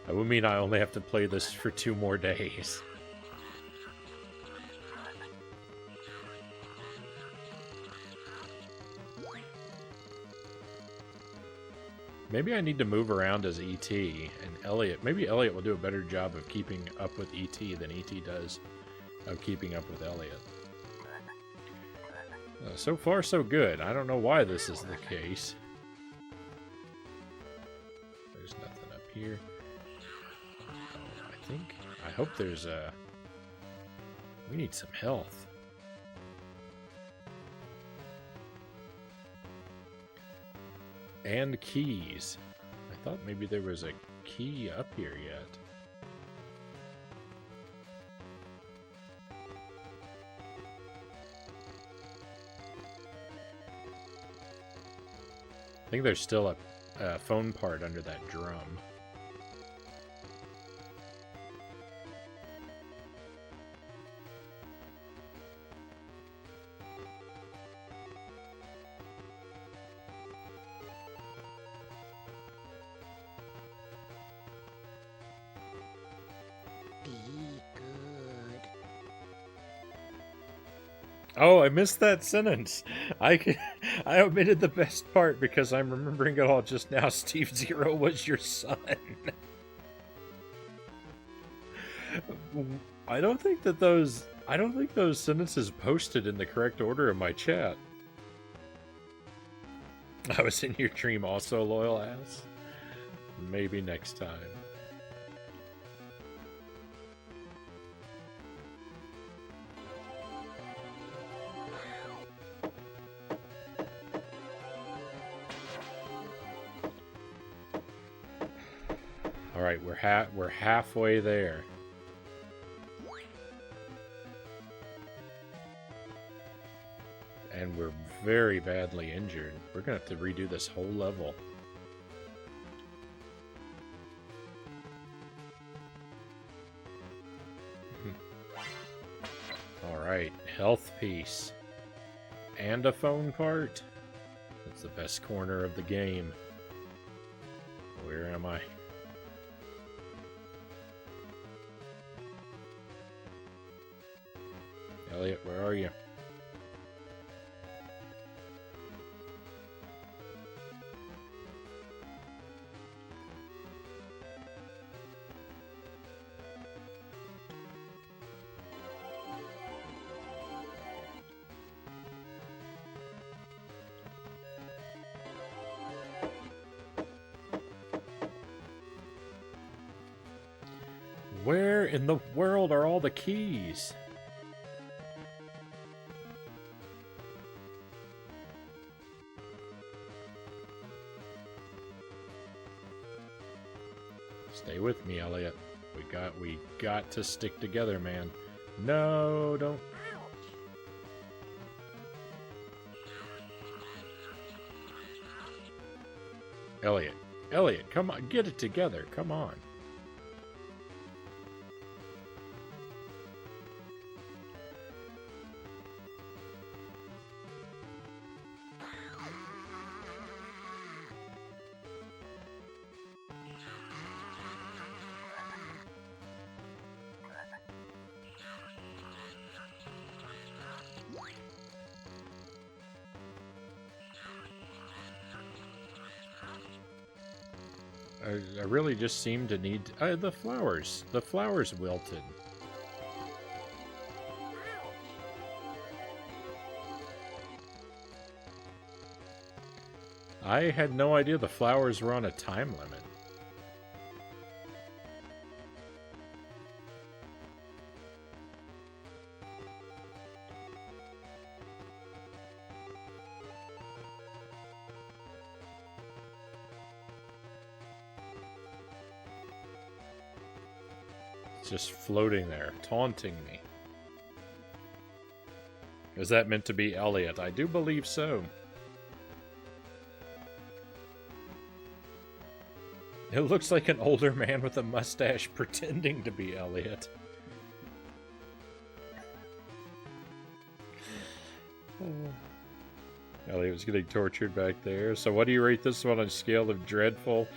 That would mean I only have to play this for 2 more days. Maybe I need to move around as E.T. and Elliot. Maybe Elliot will do a better job of keeping up with E.T. than E.T. does of keeping up with Elliot. So far, so good. I don't know why this is the case. There's nothing up here. I hope there's a... We need some health. And keys. I thought maybe there was a key up here yet. I think there's still a phone part under that drum. Oh, I missed that sentence. I omitted the best part because I'm remembering it all just now. Steve Zero was your son. I don't think those sentences posted in the correct order in my chat. I was in your dream also, loyal ass. Maybe next time. All right, we're halfway there. And we're very badly injured. We're gonna have to redo this whole level. Alright, health piece. And a phone part. That's the best corner of the game. Where am I? Elliot, where are you? Where in the world are all the keys? Stay with me, Elliot. We got to stick together, man. No, don't. Elliot, come on, get it together. Come on. I really just seem to need the flowers. The flowers wilted. I had no idea the flowers were on a time limit. Just floating there, taunting me. Is that meant to be Elliot? I do believe so. It looks like an older man with a mustache pretending to be Elliot. Elliot was getting tortured back there. So what do you rate this one on a scale of dreadful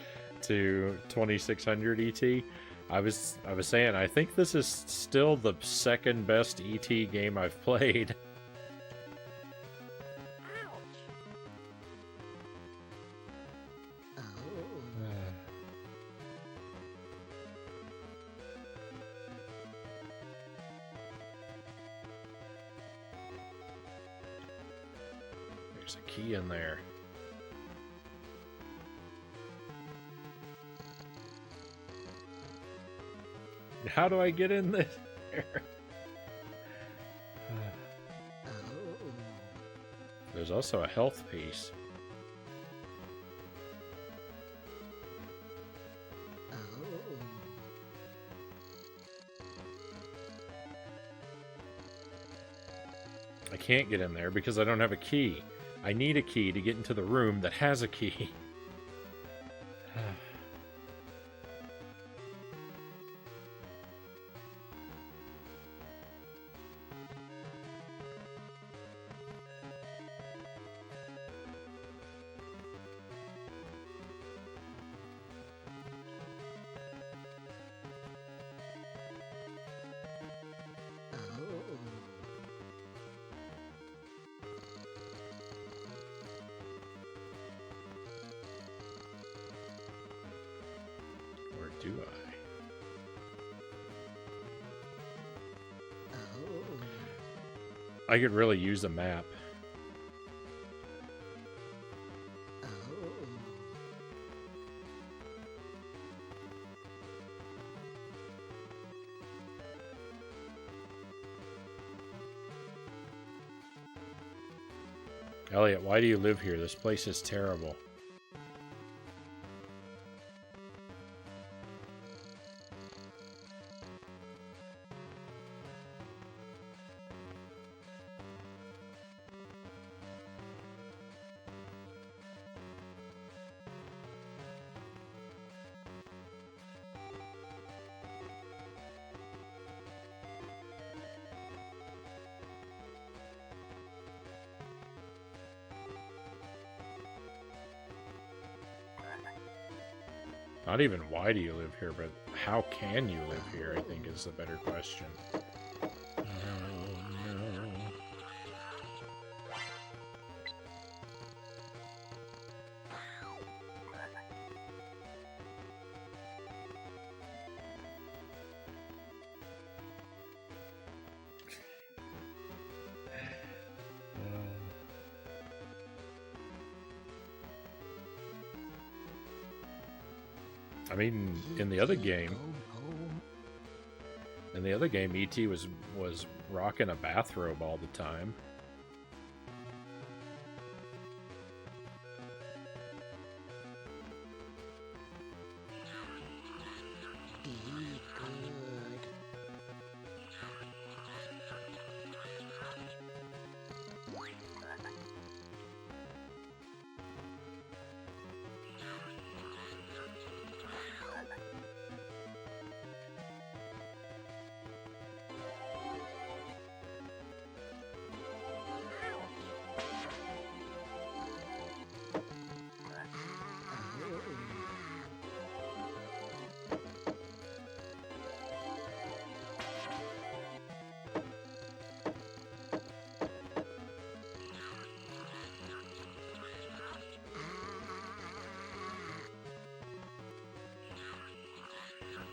to 2600 ET? I was saying, I think this is still the second best ET game I've played. There's a key in there. How do I get in there? There's also a health piece. I can't get in there because I don't have a key. I need a key to get into the room that has a key. Do I? Oh. I could really use a map. Oh. Elliot, why do you live here? This place is terrible. Not even why do you live here, but how can you live here, I think is the better question. Oh, no. I mean, in the other game, E.T. was rocking a bathrobe all the time. Be good.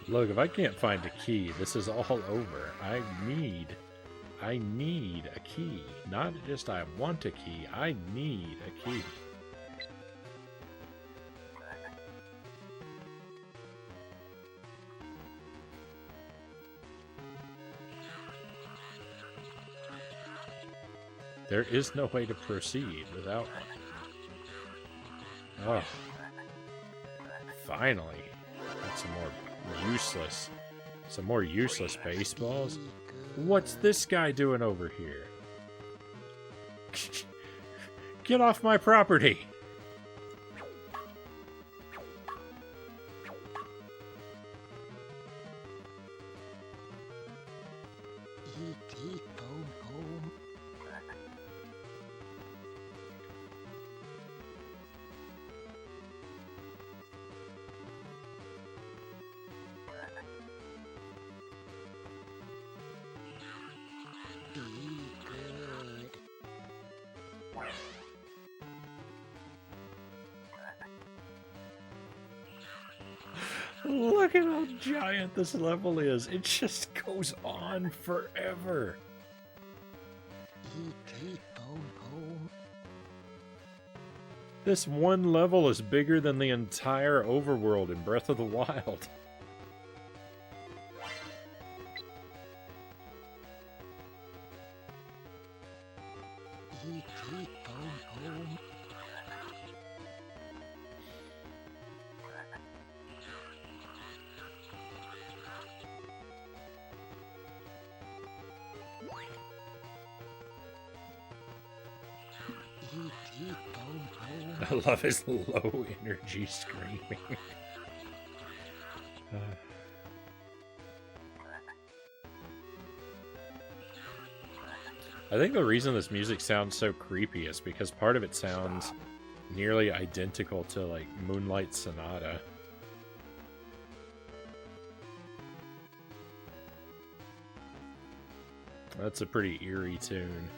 Look, if I can't find a key, this is all over. I need a key. Not just I want a key, I need a key. There is no way to proceed without one. Oh. Finally. Got some more useless baseballs. What's this guy doing over here? Get off my property! E.T. phone home. Be good. Look at how giant this level is. It just goes on forever. E.T. phone home. This one level is bigger than the entire overworld in Breath of the Wild. E.T. phone home. E.T. phone home. I love his low energy screaming. I think the reason this music sounds so creepy is because part of it sounds nearly identical to, like, Moonlight Sonata. That's a pretty eerie tune.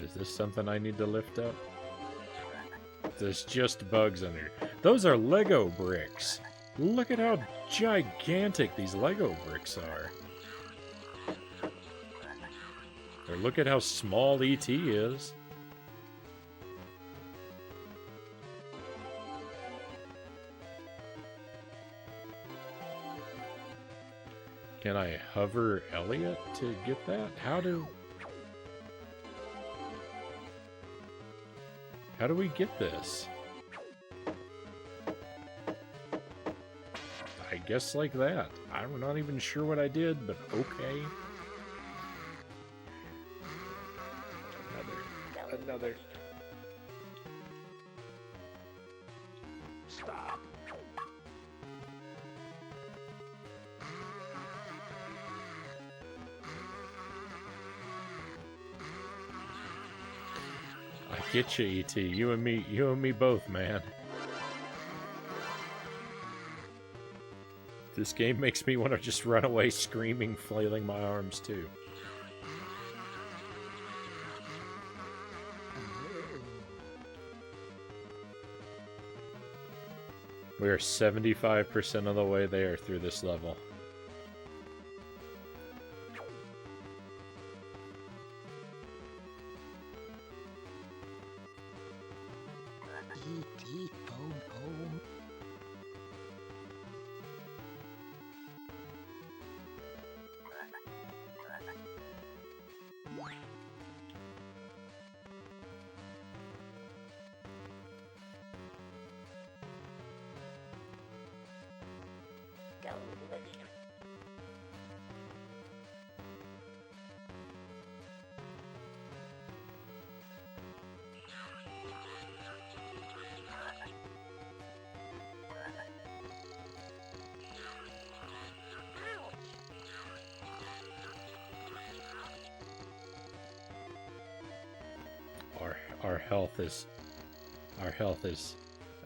Is this something I need to lift up? There's just bugs under. Those are Lego bricks. Look at how gigantic these Lego bricks are. Or look at how small E.T. is. Can I hover Elliot to get that? How do we get this? I guess like that. I'm not even sure what I did, but okay. Another. Stop. I get you, E.T. You and me both, man. This game makes me want to just run away screaming, flailing my arms too. We are 75% of the way there through this level. E.T. phone home. Our health is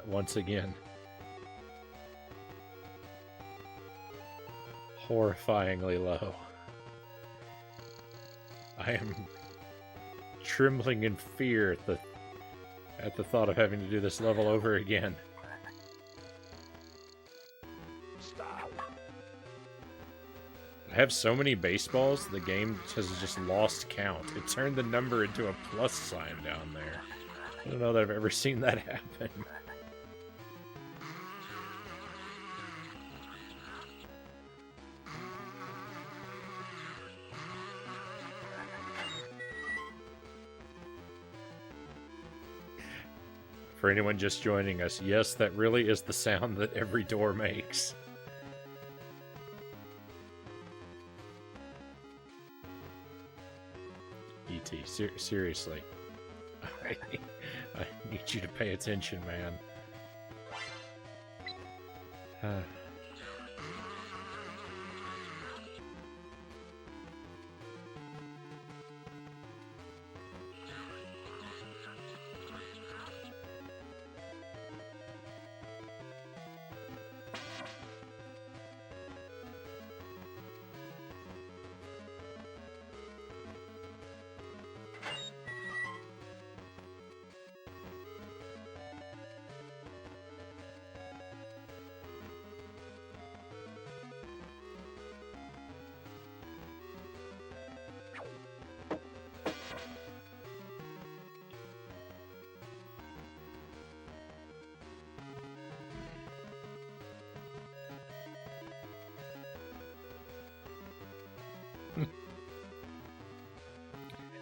once again horrifyingly low. I am trembling in fear at the thought of having to do this level over again. Stop. I have so many baseballs, the game has just lost count. It turned the number into a plus sign down there. I don't know that I've ever seen that happen. For anyone just joining us, yes, that really is the sound that every door makes. E.T., seriously. I need you to pay attention, man.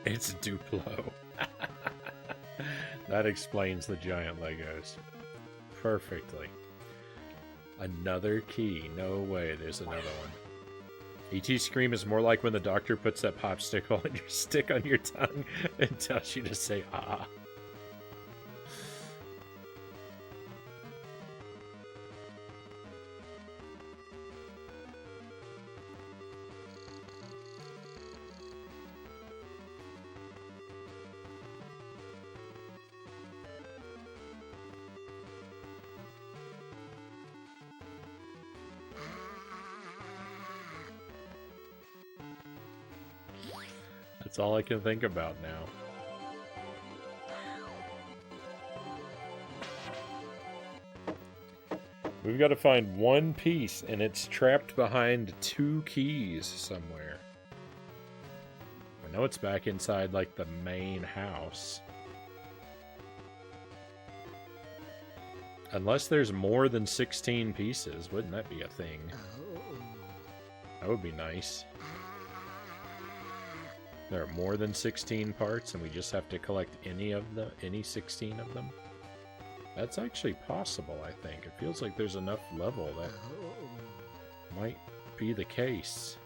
It's Duplo. That explains the giant Legos perfectly. Another key. No way there's another one. E.T.'s scream is more like when the doctor puts that popsicle on your stick on your tongue and tells you to say ah. That's all I can think about now. We've got to find one piece, and it's trapped behind 2 keys somewhere. I know it's back inside, like, the main house. Unless there's more than 16 pieces, wouldn't that be a thing? That would be nice. There are more than 16 parts, and we just have to collect any 16 of them. That's actually possible, I think. It feels like there's enough level that might be the case.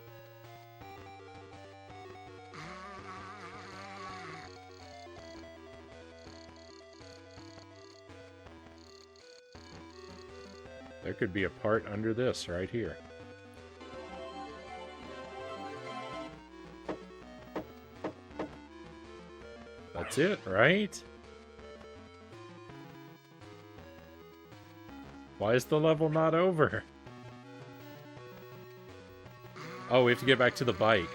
There could be a part under this right here. That's it, right? Why is the level not over? Oh, we have to get back to the bike.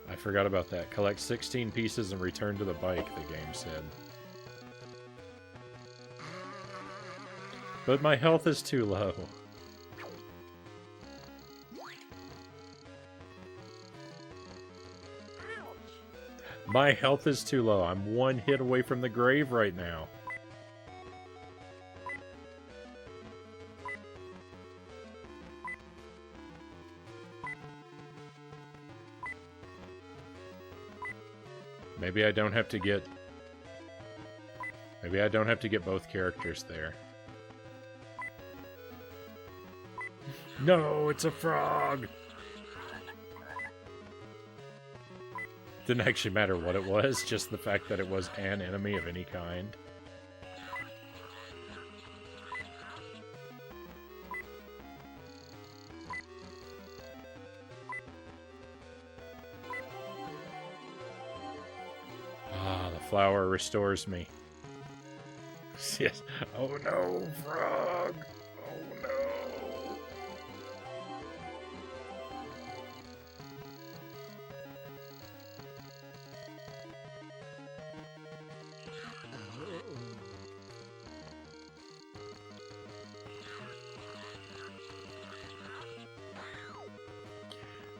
I forgot about that. Collect 16 pieces and return to the bike, the game said. But my health is too low. My health is too low. I'm 1 hit away from the grave right now. Maybe I don't have to get... Maybe I don't have to get both characters there. No, it's a frog! Didn't actually matter what it was, just the fact that it was an enemy of any kind. Ah, the flower restores me. Yes. Oh no, frog! Oh no!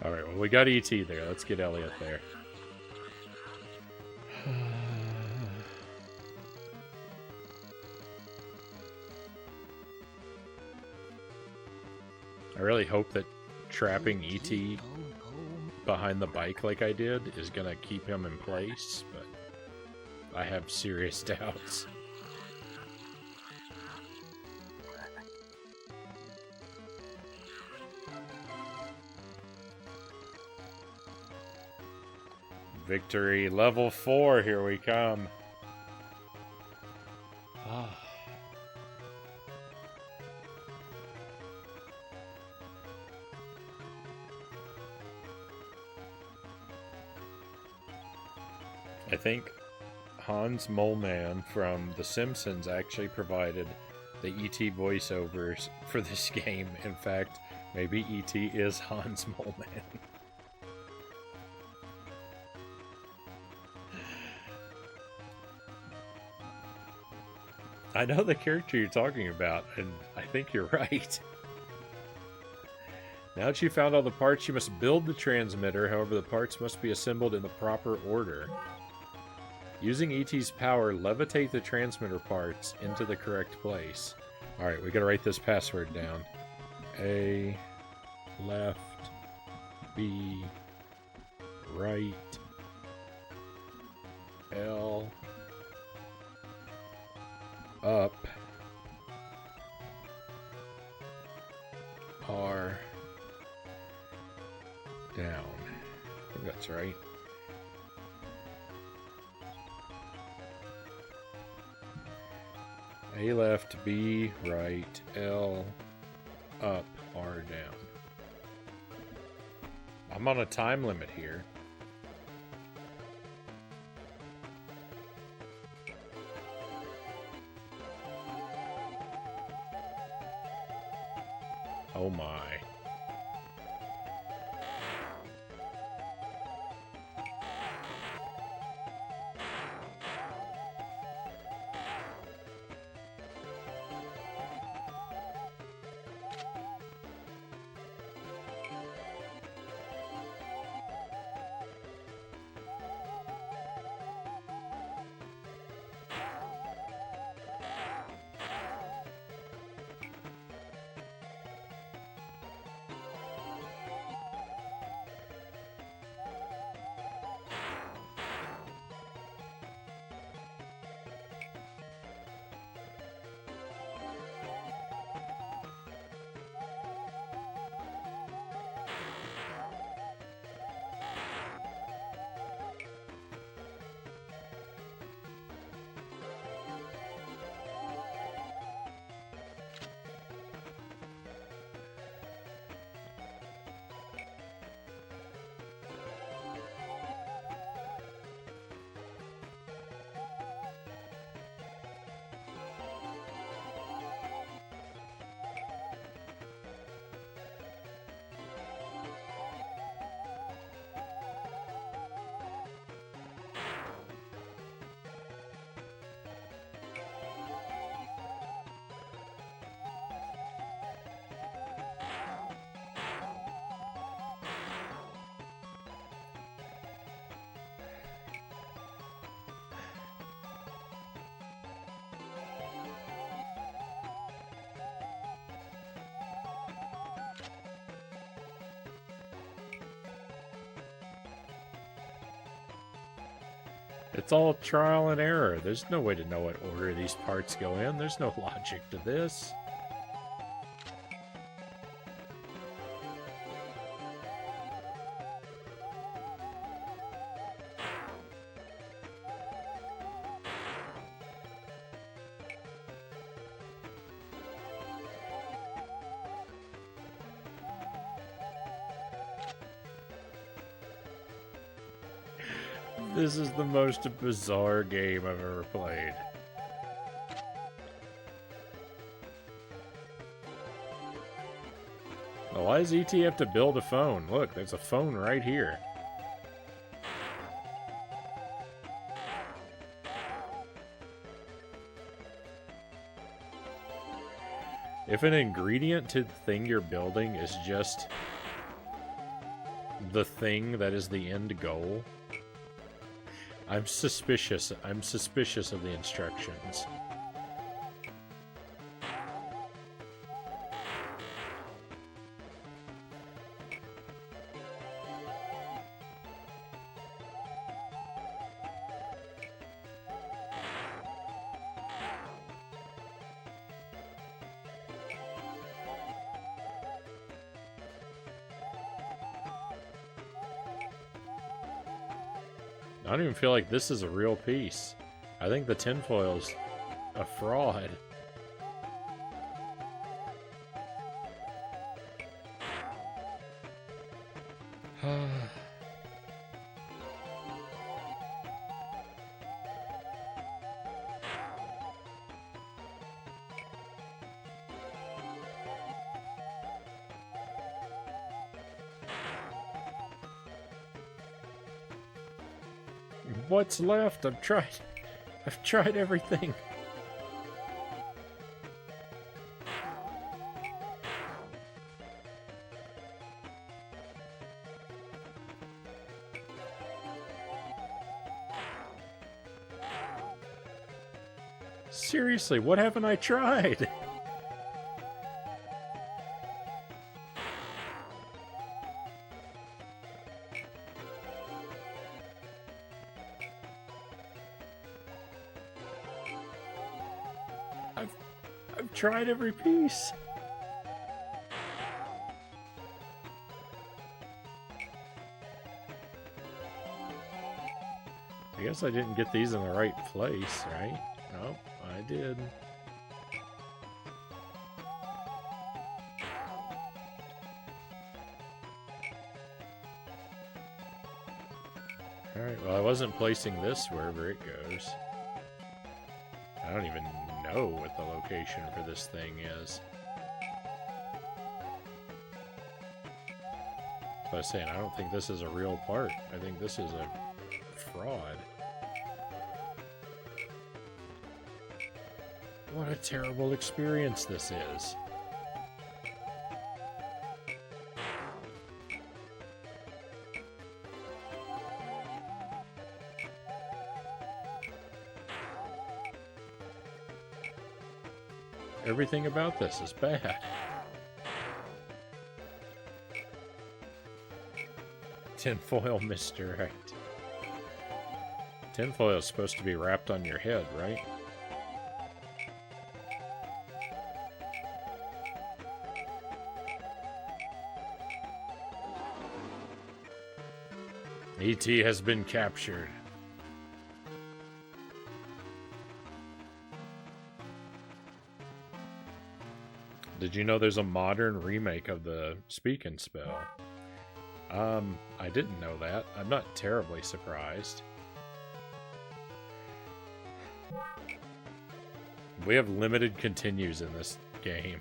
Alright, well, we got E.T. there. Let's get Elliot there. I really hope that trapping E.T. behind the bike like I did is gonna keep him in place, but I have serious doubts. Victory, level 4, here we come. Ah. I think Hans Moleman from The Simpsons actually provided the E.T. voiceovers for this game. In fact, maybe E.T. is Hans Moleman. I know the character you're talking about, and I think you're right. Now that you've found all the parts, you must build the transmitter. However, the parts must be assembled in the proper order. Using E.T.'s power, levitate the transmitter parts into the correct place. Alright, we gotta write this password down. A, left, B, right, L, up, R, down. I think that's right. A left, B right, L up, R down. I'm on a time limit here. Oh my. It's all trial and error. There's no way to know what order these parts go in. There's no logic to this. This is the most bizarre game I've ever played. Well, why does ET have to build a phone? Look, there's a phone right here. If an ingredient to the thing you're building is just the thing that is the end goal, I'm suspicious. I'm suspicious of the instructions. I don't even feel like this is a real piece. I think the tinfoil's a fraud. What's left? I've tried everything. Seriously, what haven't I tried? I've tried every piece. I guess I didn't get these in the right place, right? Nope, I did. Alright, well I wasn't placing this wherever it goes. I don't even know what the location for this thing is. So I was saying, I don't think this is a real part. I think this is a fraud. What a terrible experience this is. Everything about this is bad. Tinfoil misdirect. Tinfoil is supposed to be wrapped on your head, right? E.T. has been captured. Did you know there's a modern remake of the Speak and Spell? I didn't know that. I'm not terribly surprised. We have limited continues in this game.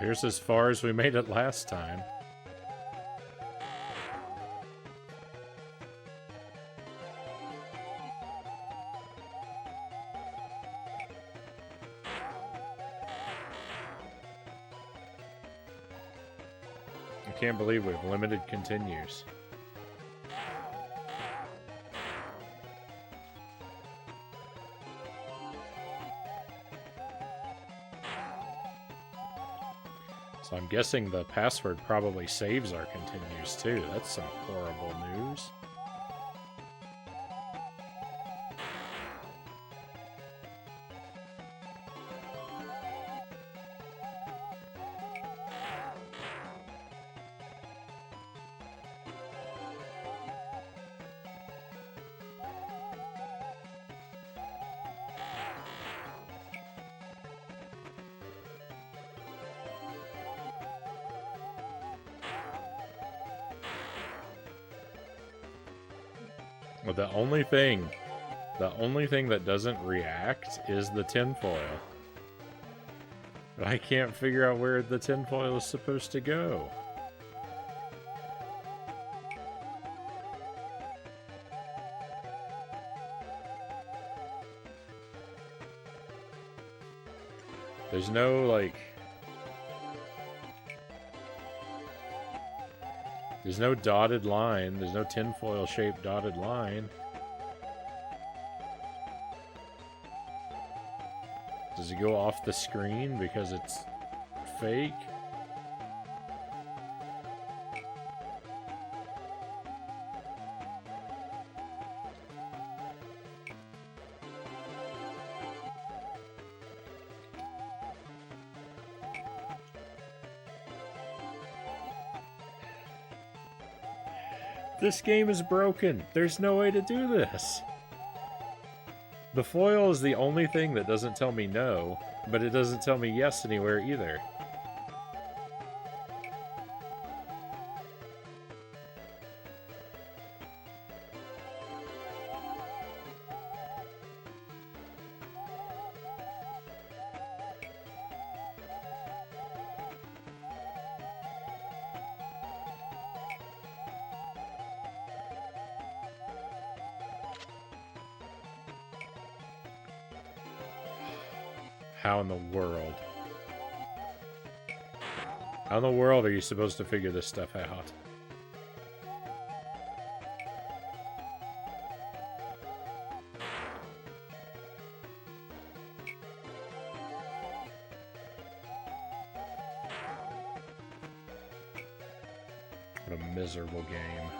here's as far as we made it last time. I can't believe we have limited continues. So I'm guessing the password probably saves our continues too. That's some horrible news. Well, the only thing that doesn't react is the tinfoil. But I can't figure out where the tinfoil is supposed to go. There's no, like... There's no dotted line. There's no tinfoil-shaped dotted line. Does it go off the screen because it's fake? This game is broken. There's no way to do this. The foil is the only thing that doesn't tell me no, but it doesn't tell me yes anywhere either. How in the world? How in the world are you supposed to figure this stuff out? What a miserable game.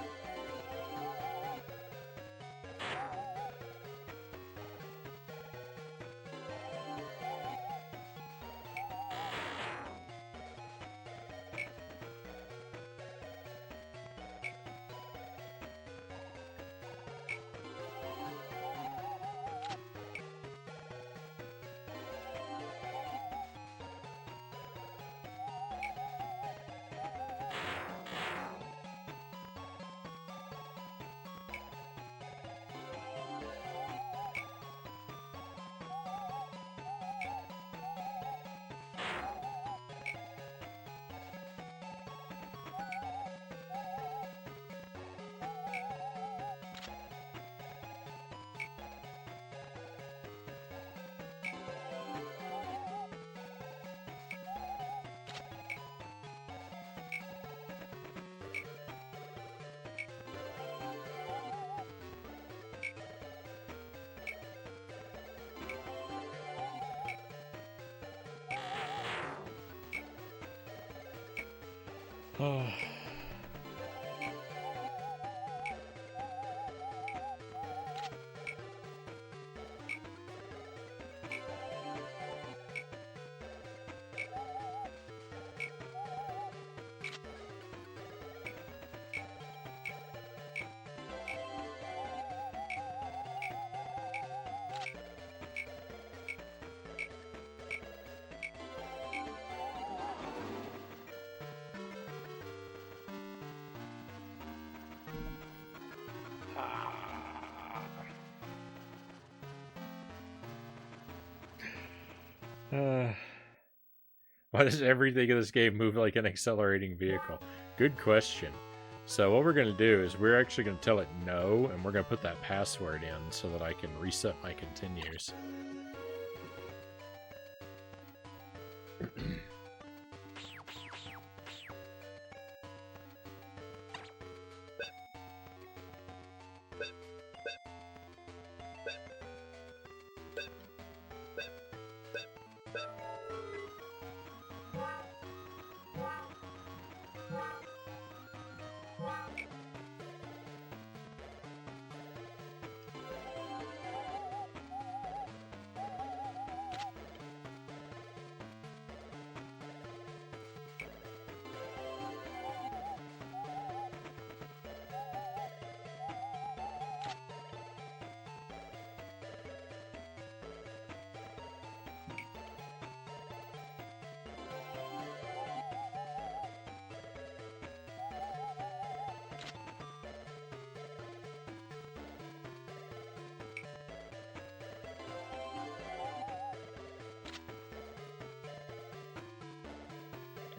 Oh. Why does everything in this game move like an accelerating vehicle? Good question. So what we're going to do is we're actually going to tell it no, and we're going to put that password in so that I can reset my continues.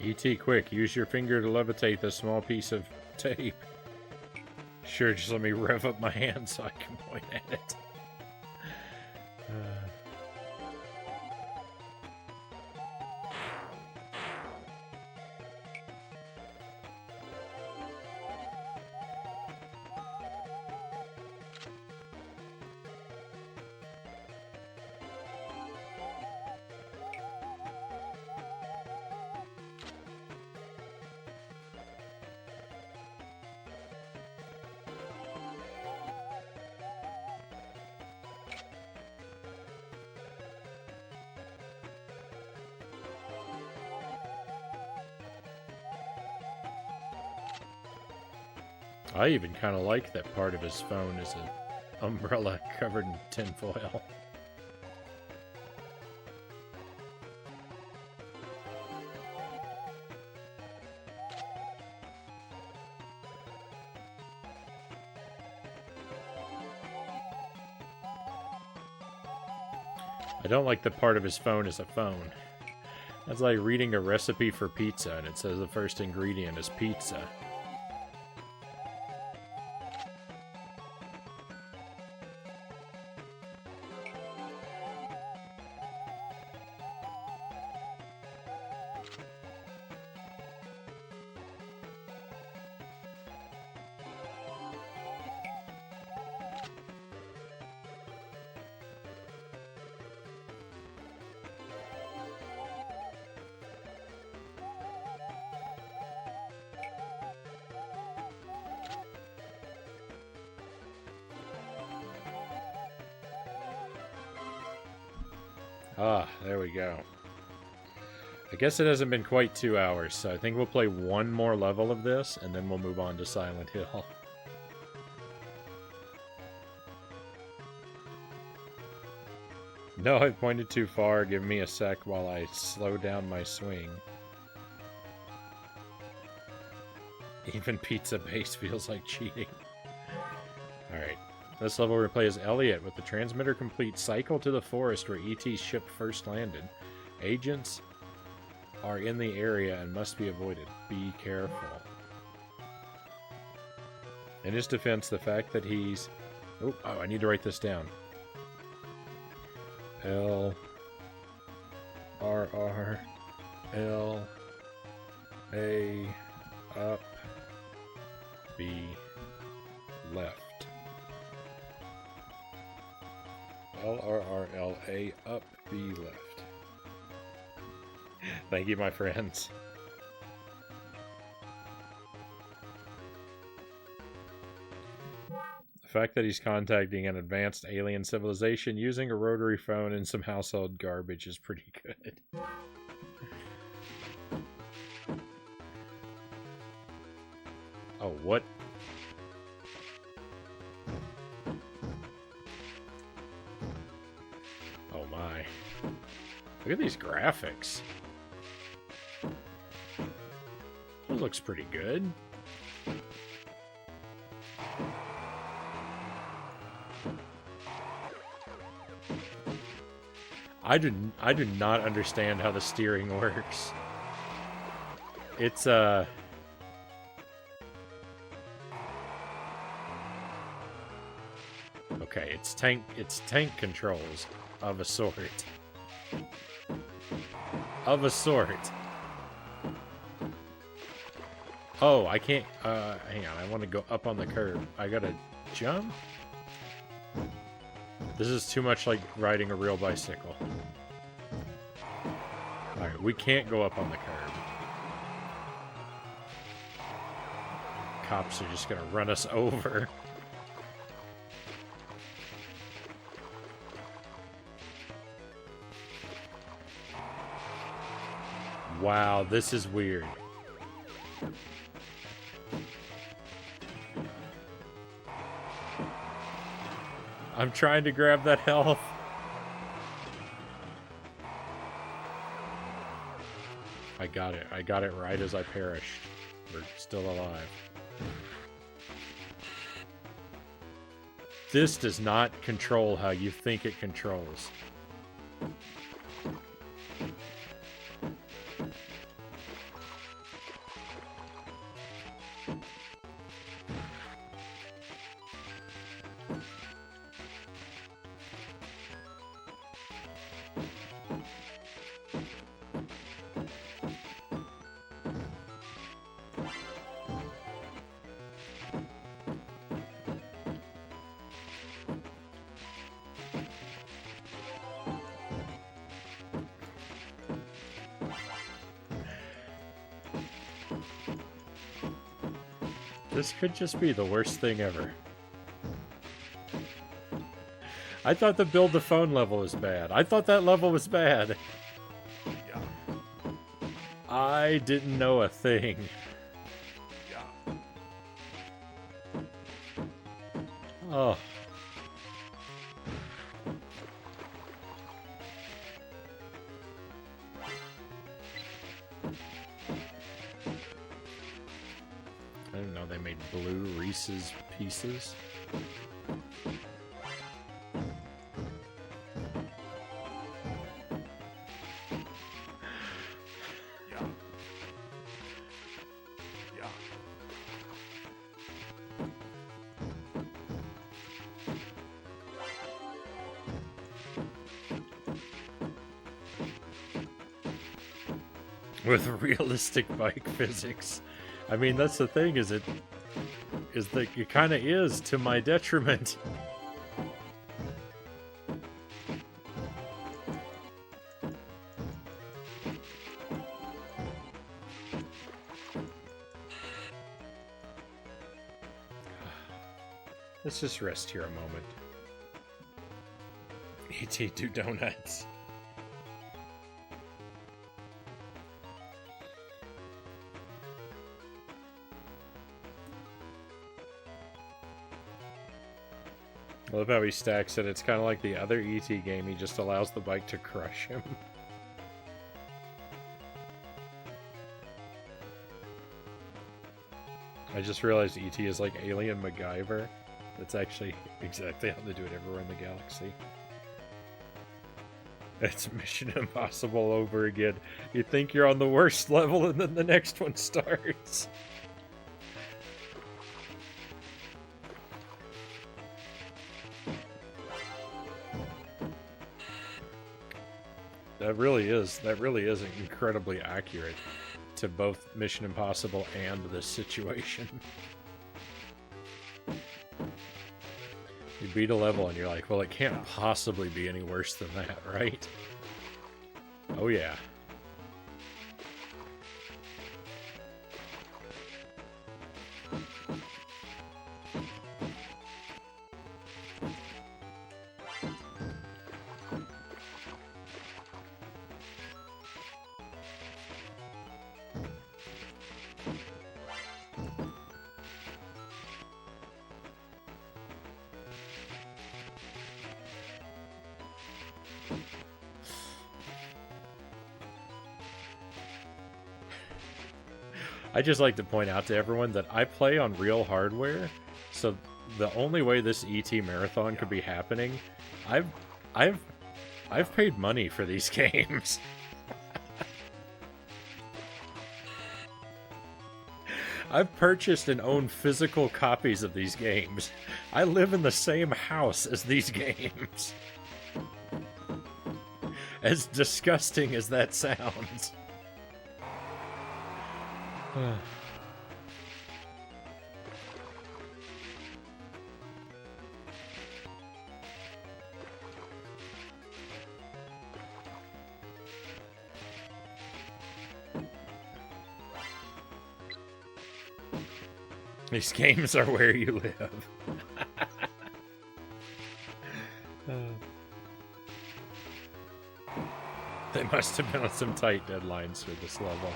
E.T., quick, use your finger to levitate this small piece of tape. Sure, just let me rev up my hand so I can point at it. I even kind of like that part of his phone is an umbrella covered in tinfoil. I don't like the part of his phone is a phone. That's like reading a recipe for pizza and it says the first ingredient is pizza. Ah, there we go. I guess it hasn't been quite 2 hours, so I think we'll play one more level of this, and then we'll move on to Silent Hill. No, I pointed too far. Give me a sec while I slow down my swing. Even Pizza Base feels like cheating. Alright. This level we're going to play as Elliot with the transmitter complete. Cycle to the forest where E.T.'s ship first landed. Agents are in the area and must be avoided. Be careful. In his defense, the fact that he's... Oh, I need to write this down. L R R L A up B left. LRRLA up B left. Thank you, my friends. The fact that he's contacting an advanced alien civilization using a rotary phone and some household garbage is pretty good. Oh, what? Oh my. Look at these graphics. That looks pretty good. I do not understand how the steering works. It's okay, it's tank controls of a sort. Of a sort. Oh, I can't hang on, I want to go up on the curb. I gotta jump? This is too much like riding a real bicycle. Alright, we can't go up on the curb. Cops are just gonna run us over. Wow, this is weird. I'm trying to grab that health. I got it. I got it right as I perished. We're still alive. This does not control how you think it controls. This could just be the worst thing ever. I thought the build the phone level was bad. I thought that level was bad. Yeah. I didn't know a thing. Yeah. Oh. I didn't know they made blue Reese's Pieces. Yeah. Yeah. With realistic bike physics. I mean, that's the thing, is that it kind of is to my detriment. Let's just rest here a moment. E.T. do donuts. I love how he stacks it. It's kind of like the other E.T. game. He just allows the bike to crush him. I just realized E.T. is like Alien MacGyver. That's actually exactly how they do it everywhere in the galaxy. It's Mission Impossible over again. You think you're on the worst level and then the next one starts. That really is incredibly accurate to both Mission Impossible and this situation. You beat a level and you're like, well, it can't possibly be any worse than that, right? Oh yeah. I just like to point out to everyone that I play on real hardware, so the only way this ET marathon could be happening, I've paid money for these games. I've purchased and owned physical copies of these games. I live in the same house as these games. As disgusting as that sounds. These games are where you live. They must have been on some tight deadlines for this level.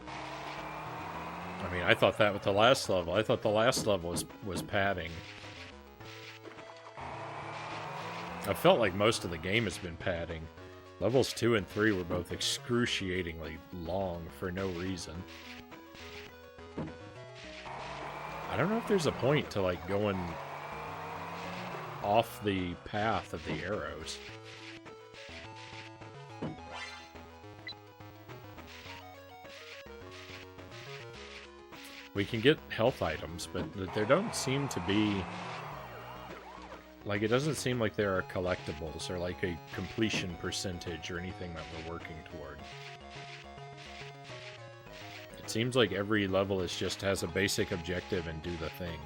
I mean, I thought that with the last level. I thought the last level was padding. I felt like most of the game has been padding. Levels 2 and 3 were both excruciatingly long for no reason. I don't know if there's a point to, like, going off the path of the arrows. We can get health items, but there don't seem to be... Like, it doesn't seem like there are collectibles or, like, a completion percentage or anything that we're working toward. It seems like every level is just has a basic objective and do the thing.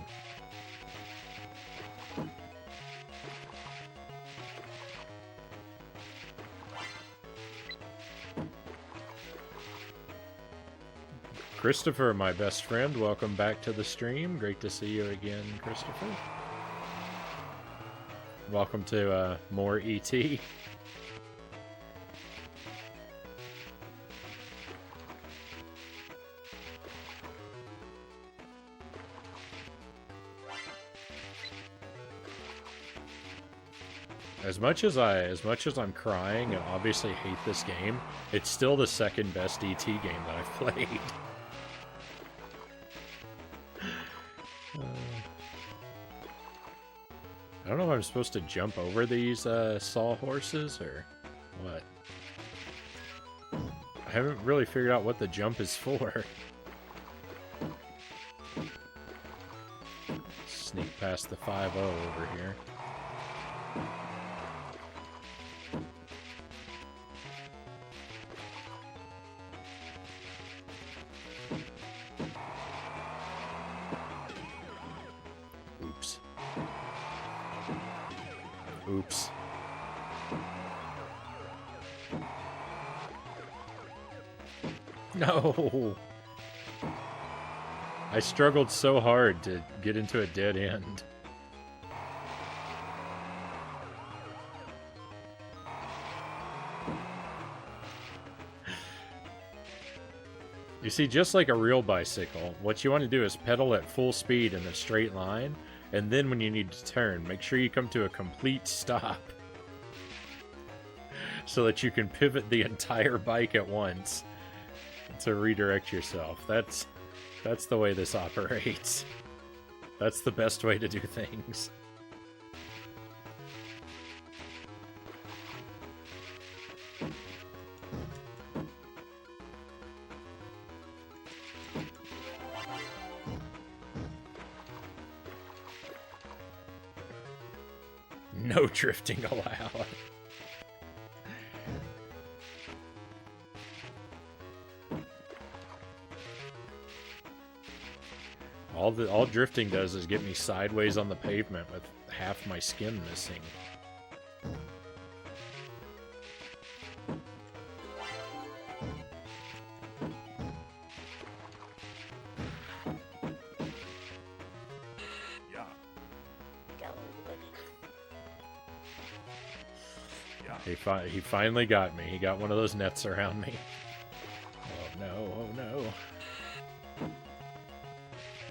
Christopher, my best friend, welcome back to the stream. Great to see you again, Christopher. Welcome to more ET. As much as I'm crying and obviously hate this game, it's still the second best ET game that I've played. I don't know if I'm supposed to jump over these sawhorses or what. I haven't really figured out what the jump is for. Sneak past the 5-0 over here. Oops. No! I struggled so hard to get into a dead end. You see, just like a real bicycle, what you want to do is pedal at full speed in a straight line, and then when you need to turn, make sure you come to a complete stop so that you can pivot the entire bike at once to redirect yourself. That's the way this operates. That's the best way to do things. No drifting allowed. All drifting does is get me sideways on the pavement with half my skin missing. He finally got me. He got one of those nets around me. Oh no, oh no.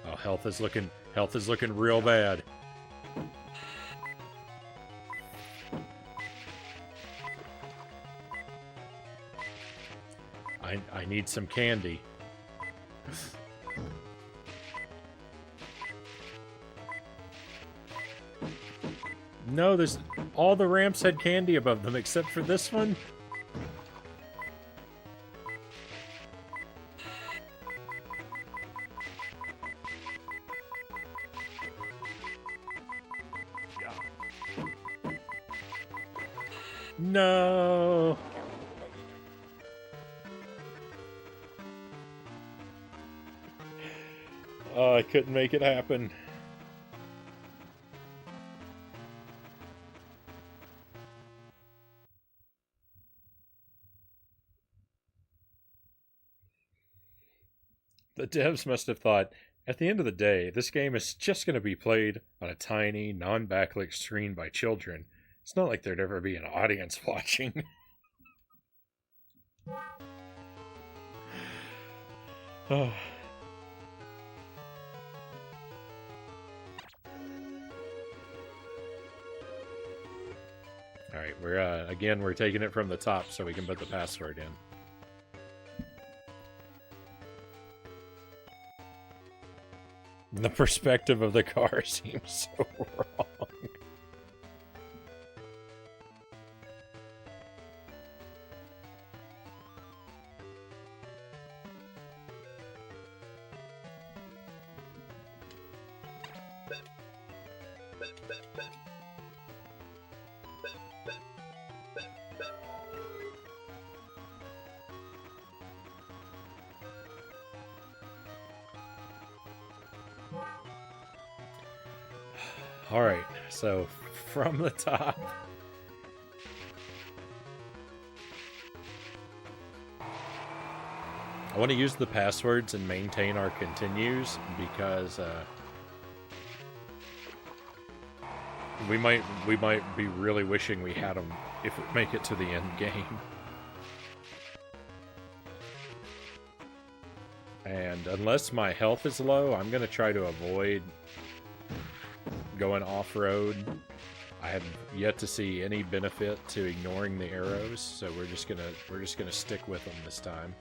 Oh, health is looking real bad. I need some candy. No, there's all the ramps had candy above them except for this one. No! Oh, I couldn't make it happen. The devs must have thought, at the end of the day, this game is just going to be played on a tiny, non-backlit screen by children. It's not like there'd ever be an audience watching. Oh. Alright, we're taking it from the top so we can put the password in. The perspective of the car seems so wrong. Alright, so from the top. I want to use the passwords and maintain our continues because we might be really wishing we had them if we make it to the end game. And unless my health is low, I'm going to try to avoid going off-road. I have yet to see any benefit to ignoring the arrows, so we're just gonna stick with them this time.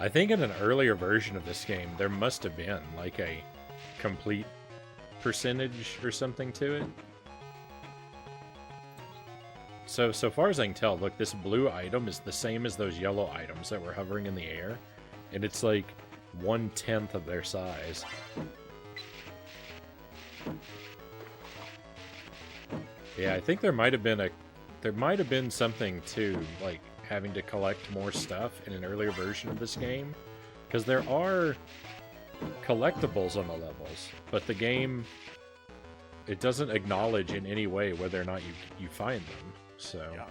I think in an earlier version of this game, there must have been like a complete percentage or something to it. So far as I can tell, look, this blue item is the same as those yellow items that were hovering in the air, and it's like 1/10 of their size. Yeah, I think there might have been something to like having to collect more stuff in an earlier version of this game, because there are collectibles on the levels, but the game, it doesn't acknowledge in any way whether or not you find them, so... Yeah.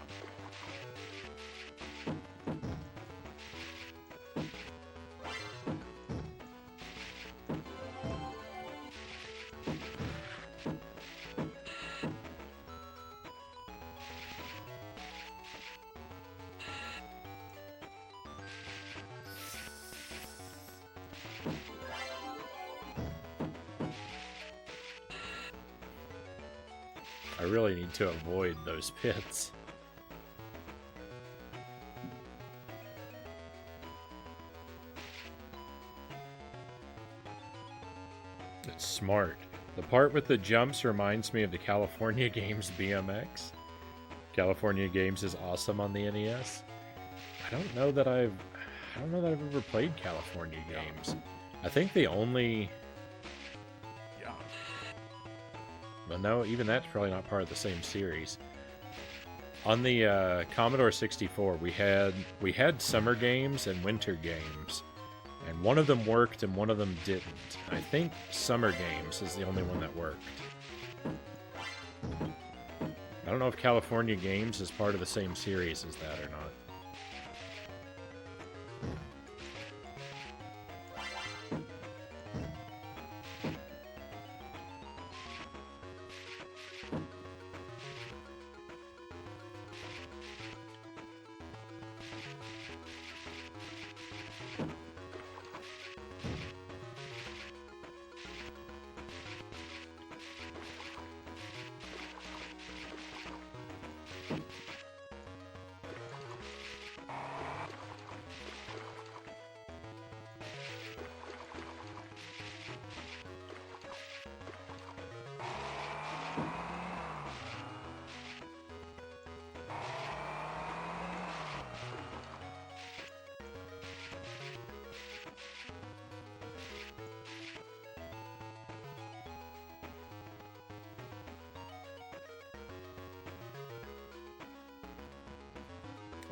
I really need to avoid those pits. It's smart. The part with the jumps reminds me of the California Games BMX. California Games is awesome on the NES. I don't know that I've ever played California Games. I think the only... Well, no, even that's probably not part of the same series. On the Commodore 64, we had summer games and winter games, and one of them worked and one of them didn't. I think summer games is the only one that worked. I don't know if California Games is part of the same series as that or not.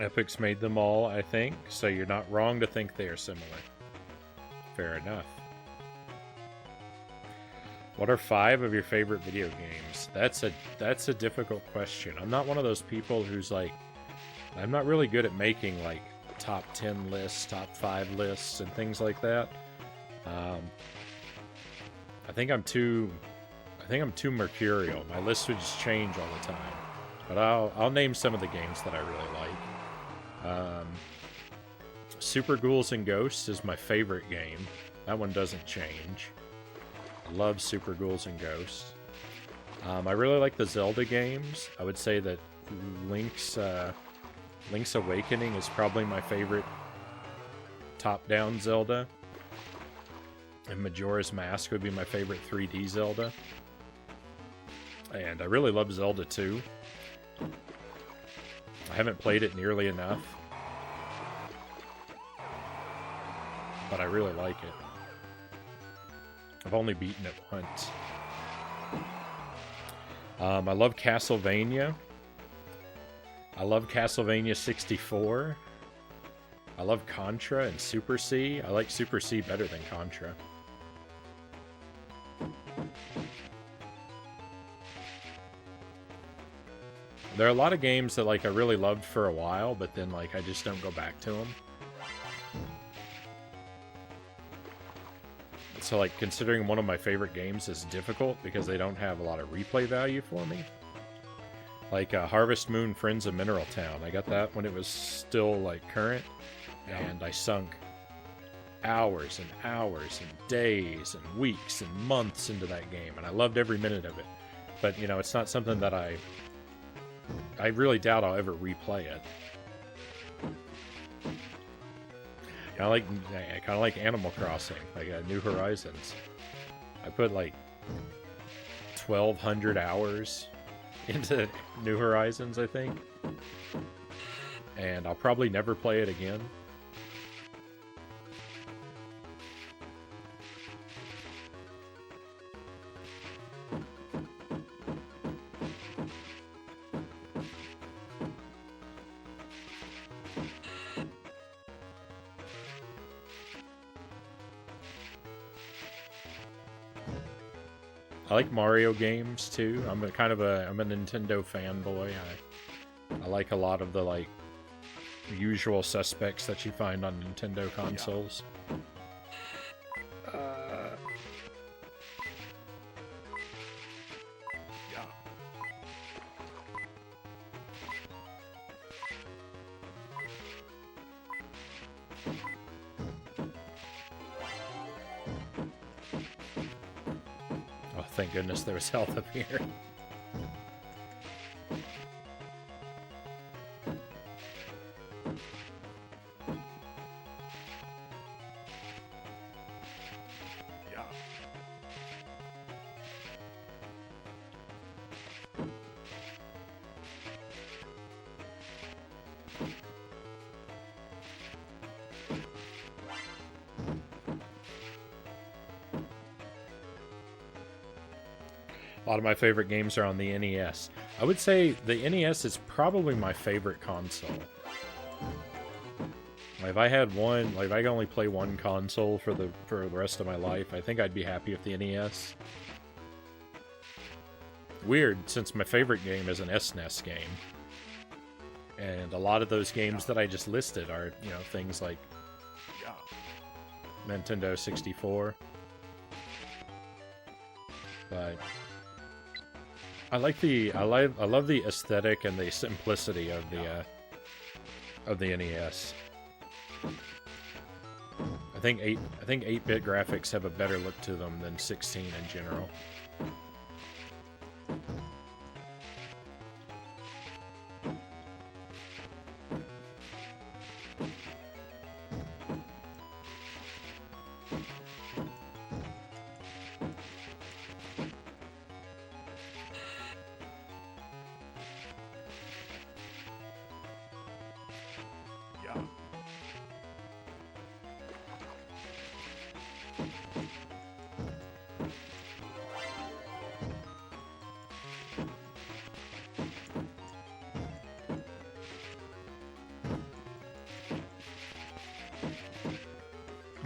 Epic's made them all, I think, so you're not wrong to think they are similar. Fair enough. What are 5 of your favorite video games? That's a difficult question. I'm not one of those people who's like, I'm not really good at making like top 10 lists, top 5 lists, and things like that. I think I'm too mercurial. My list would just change all the time. But I'll name some of the games that I really like. Super Ghouls and Ghosts is my favorite game. That one doesn't change. I love Super Ghouls and Ghosts. I really like the Zelda games. I would say that Link's Awakening is probably my favorite top-down Zelda. And Majora's Mask would be my favorite 3D Zelda. And I really love Zelda 2. I haven't played it nearly enough. But I really like it. I've only beaten it once. I love Castlevania. I love Castlevania 64. I love Contra and Super C. I like Super C better than Contra. There are a lot of games that like I really loved for a while, but then like I just don't go back to them. So like considering one of my favorite games is difficult because they don't have a lot of replay value for me. Like Harvest Moon Friends of Mineral Town. I got that when it was still like current, and I sunk hours and hours and days and weeks and months into that game, and I loved every minute of it. But you know, it's not something that I really doubt I'll ever replay it. I kind of like Animal Crossing, like New Horizons. I put like 1,200 hours into New Horizons, I think. And I'll probably never play it again. I like Mario games too. I'm a Nintendo fanboy. I like a lot of the like usual suspects that you find on Nintendo consoles. Thank goodness there was health up here. A lot of my favorite games are on the NES. I would say the NES is probably my favorite console. If I had one, like if I could only play one console for the rest of my life, I think I'd be happy with the NES. Weird, since my favorite game is an SNES game. And a lot of those games that I just listed are, you know, things like Nintendo 64. But I love the aesthetic and the simplicity of the NES. I think 8-bit graphics have a better look to them than 16 in general.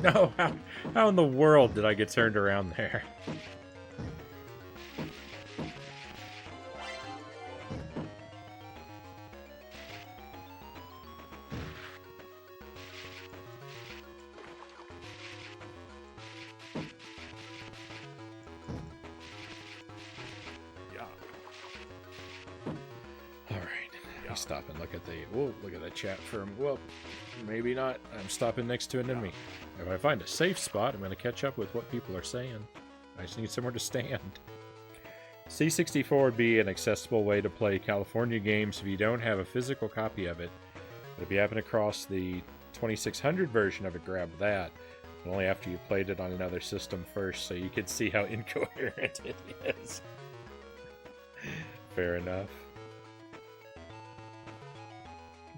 No, how in the world did I get turned around there? Yeah. All right, let me stop and look at the. Whoa, look at the chat firm. Well, maybe not. I'm stopping next to an enemy. If I find a safe spot, I'm going to catch up with what people are saying. I just need somewhere to stand. C64 would be an accessible way to play California games if you don't have a physical copy of it. But if you happen across the 2600 version of it, grab that. But only after you played it on another system first, so you can see how incoherent it is. Fair enough.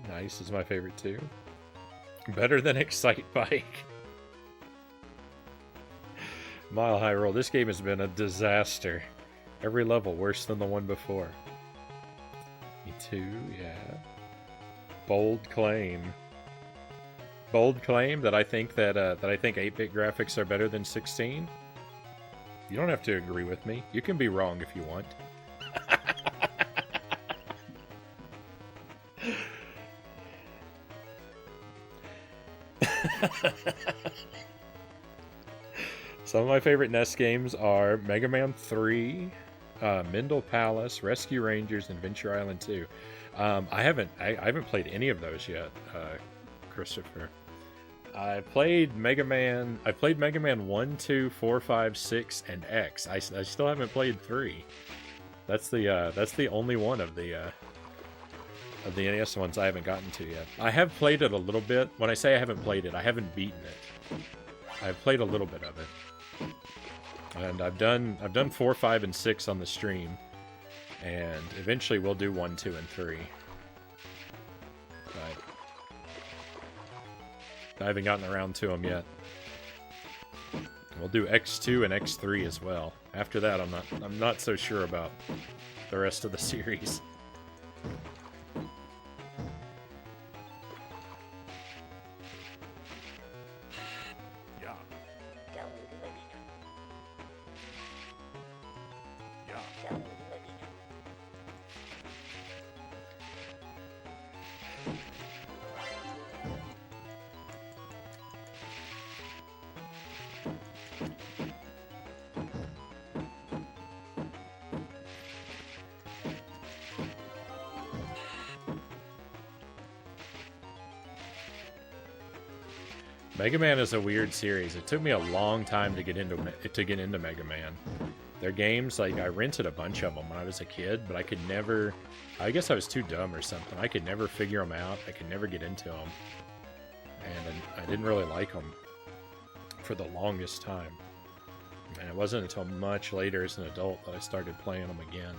Nice is my favorite too. Better than Excite Bike. Mile High Roll. This game has been a disaster. Every level worse than the one before. Me too, yeah. Bold claim. Bold claim that I think that 8-bit graphics are better than 16. You don't have to agree with me. You can be wrong if you want. Some of my favorite NES games are Mega Man 3, Mindle Palace, Rescue Rangers, and Venture Island 2. I haven't played any of those yet, Christopher. I played Mega Man 1, 2, 4, 5, 6, and X. I still haven't played 3. That's the only one of the NES ones I haven't gotten to yet. I have played it a little bit. When I say I haven't played it, I haven't beaten it. I've played a little bit of it. And I've done 4, 5, and 6 on the stream. And eventually we'll do 1, 2, and 3. But I haven't gotten around to them yet. We'll do X2 and X3 as well. After that, I'm not so sure about the rest of the series. Yeah. Yeah. Mega Man is a weird series. It took me a long time to get into Mega Man. Their games, like, I rented a bunch of them when I was a kid, but I could never... I guess I was too dumb or something. I could never figure them out. I could never get into them. And I didn't really like them for the longest time. And it wasn't until much later as an adult that I started playing them again,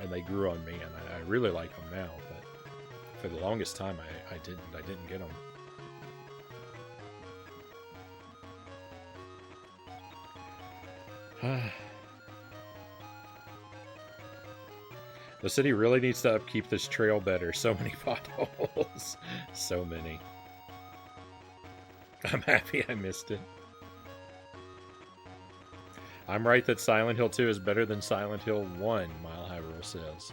and they grew on me, and I really like them now, but for the longest time I didn't get them. The city really needs to upkeep this trail better. So many potholes. So many. I'm happy I missed it. I'm right that Silent Hill 2 is better than Silent Hill 1, Mile High Rule says.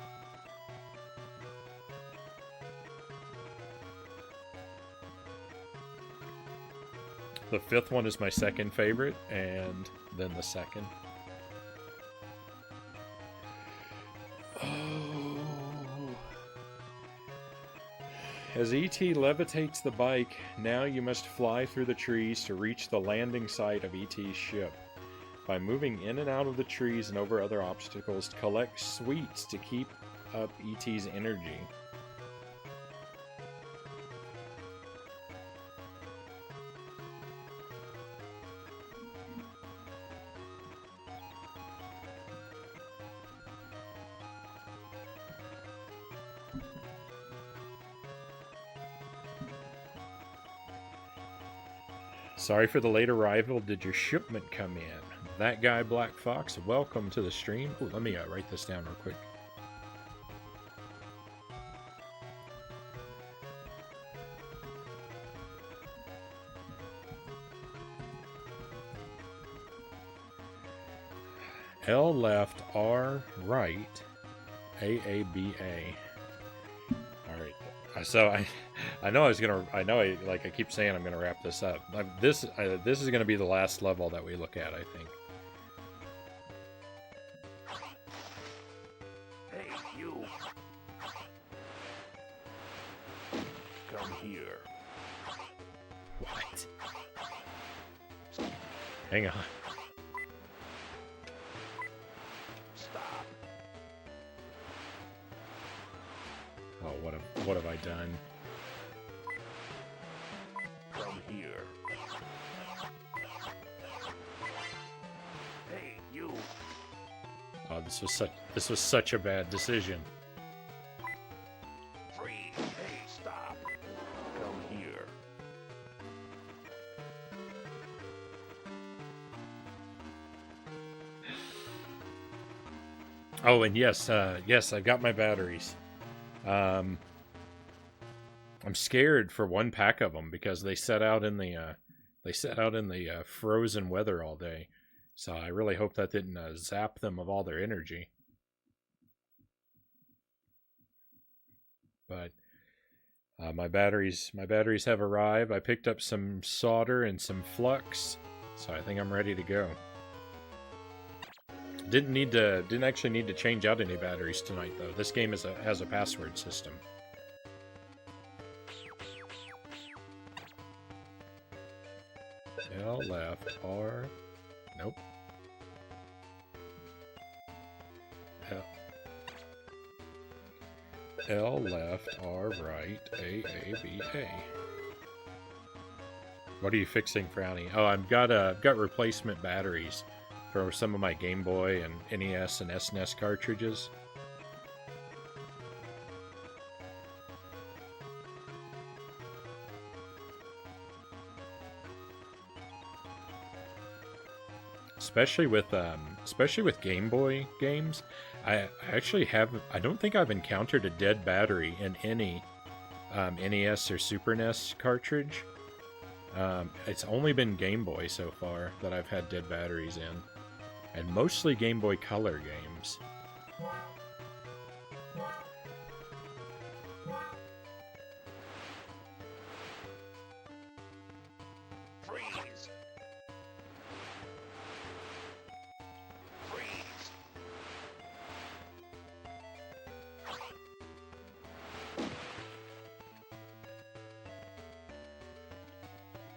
The fifth one is my second favorite, and then the second. Oh. As E.T. levitates the bike, now you must fly through the trees to reach the landing site of E.T.'s ship. By moving in and out of the trees and over other obstacles, collect sweets to keep up E.T.'s energy. Sorry for the late arrival. Did your shipment come in? That guy, Black Fox, welcome to the stream. Ooh, let me write this down real quick. L left, R right, A A B A. All right. So I know I keep saying I'm gonna wrap this up. This is gonna be the last level that we look at, I think. Hey, you. Come here. What? Hang on. Stop. Oh, what have I done? Come here. Hey, you. Oh, this was such a bad decision. Freeze. Hey, stop. Come here. Oh, and yes, I've got my batteries. I'm scared for one pack of them because they set out in the frozen weather all day. So I really hope that didn't zap them of all their energy. But my batteries have arrived. I picked up some solder and some flux, so I think I'm ready to go. Didn't actually need to change out any batteries tonight though. This game has a password system. L left, R. Nope. L left, R right, A B A. What are you fixing, Frownie? Oh, I've got replacement batteries for some of my Game Boy and NES and SNES cartridges. Especially with Game Boy games, I don't think I've encountered a dead battery in any NES or Super NES cartridge. It's only been Game Boy so far that I've had dead batteries in, and mostly Game Boy Color games. Freeze. Freeze.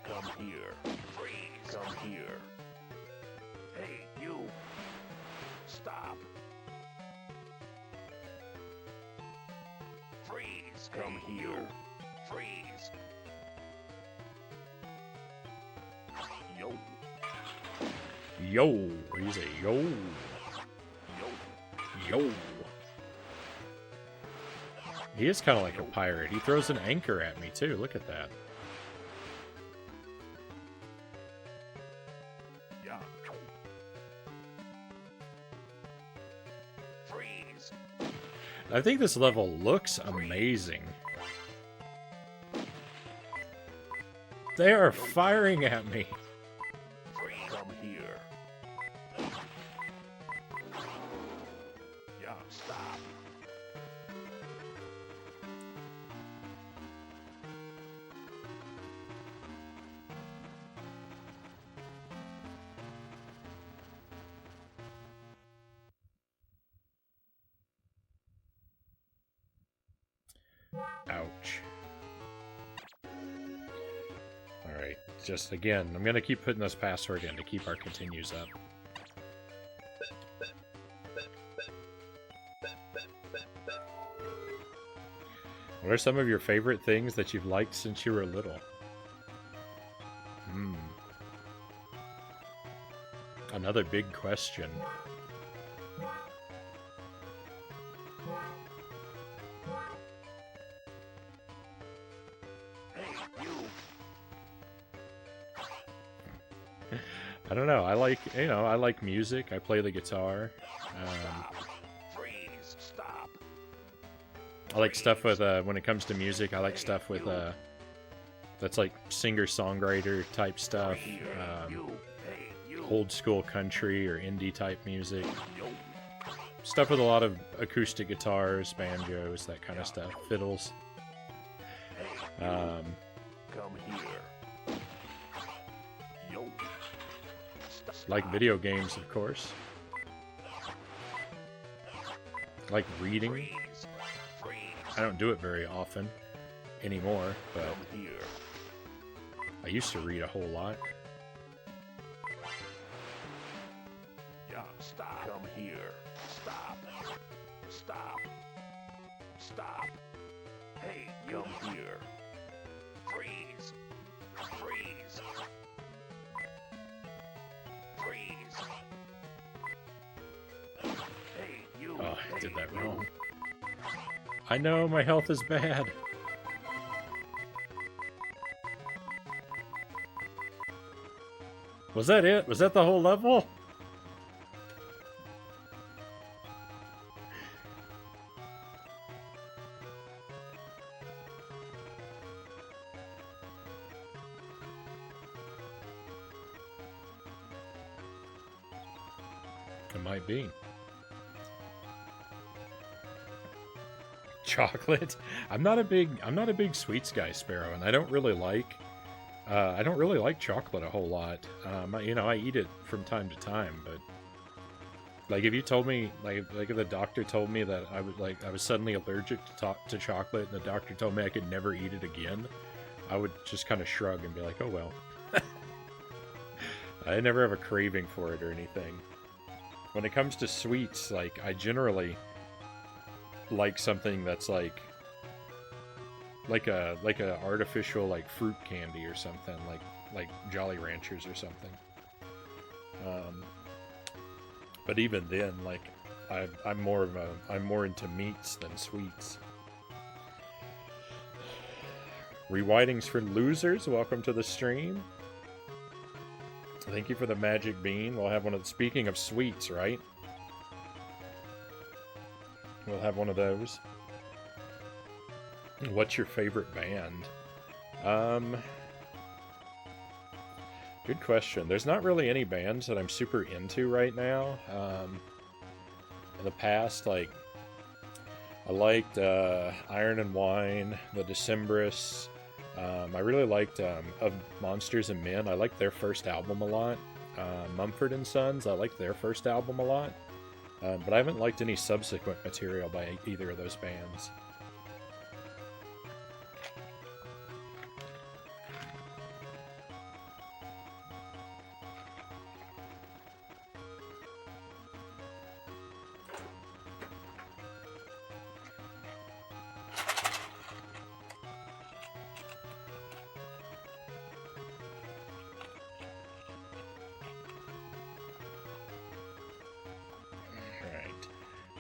Come here. Freeze. Come here. Hey, you. Stop. Freeze. Come here. Freeze. Yo. Yo, he's a yo, Yo. yo. He is kind of like a pirate. He throws an anchor at me too. Look at that. Yeah. Freeze. I think this level looks amazing. They are firing at me. Freeze. Come here. Yeah. Stop. Ouch. Alright, just again, I'm gonna keep putting this password in to keep our continues up. What are some of your favorite things that you've liked since you were little? Another big question. Hey, you. I don't know. I like music. I play the guitar. Stop. Freeze. Stop. I like stuff with when it comes to music. I like stuff with that's like singer-songwriter type stuff. Here. You. Hey, you. old school country or indie type music. Stuff with a lot of acoustic guitars, banjos, that kind of stuff, fiddles. Come here. Yo. Like video games, of course. Like reading. Freeze. Freeze. I don't do it very often anymore, but Come here. I used to read a whole lot. Yeah. Stop. Come here. Stop. Stop. Stop. Hey, come here. Freeze. Freeze. Freeze. Hey, you. Oh, I did that Hey, wrong. I know, my health is bad. Was that it? Was that the whole level? It might be. Chocolate. I'm not a big sweets guy, Sparrow, and I don't really like chocolate a whole lot. I eat it from time to time, but like if you told me, like if the doctor told me that I was suddenly allergic to chocolate, and the doctor told me I could never eat it again, I would just kind of shrug and be like, oh well. I never have a craving for it or anything. When it comes to sweets, like I generally like something that's like a artificial like fruit candy or something, like Jolly Ranchers or something. But even then, like I'm more into meats than sweets. Rewindings for losers, welcome to the stream. Thank you for the magic bean. We'll have one of the, speaking of sweets, right? We'll have one of those. What's your favorite band? Good question. There's not really any bands that I'm super into right now. In the past, like, I liked Iron and Wine, the Decemberists. I really liked Of Monsters and Men. I liked their first album a lot. Mumford & Sons, I liked their first album a lot. But I haven't liked any subsequent material by either of those bands.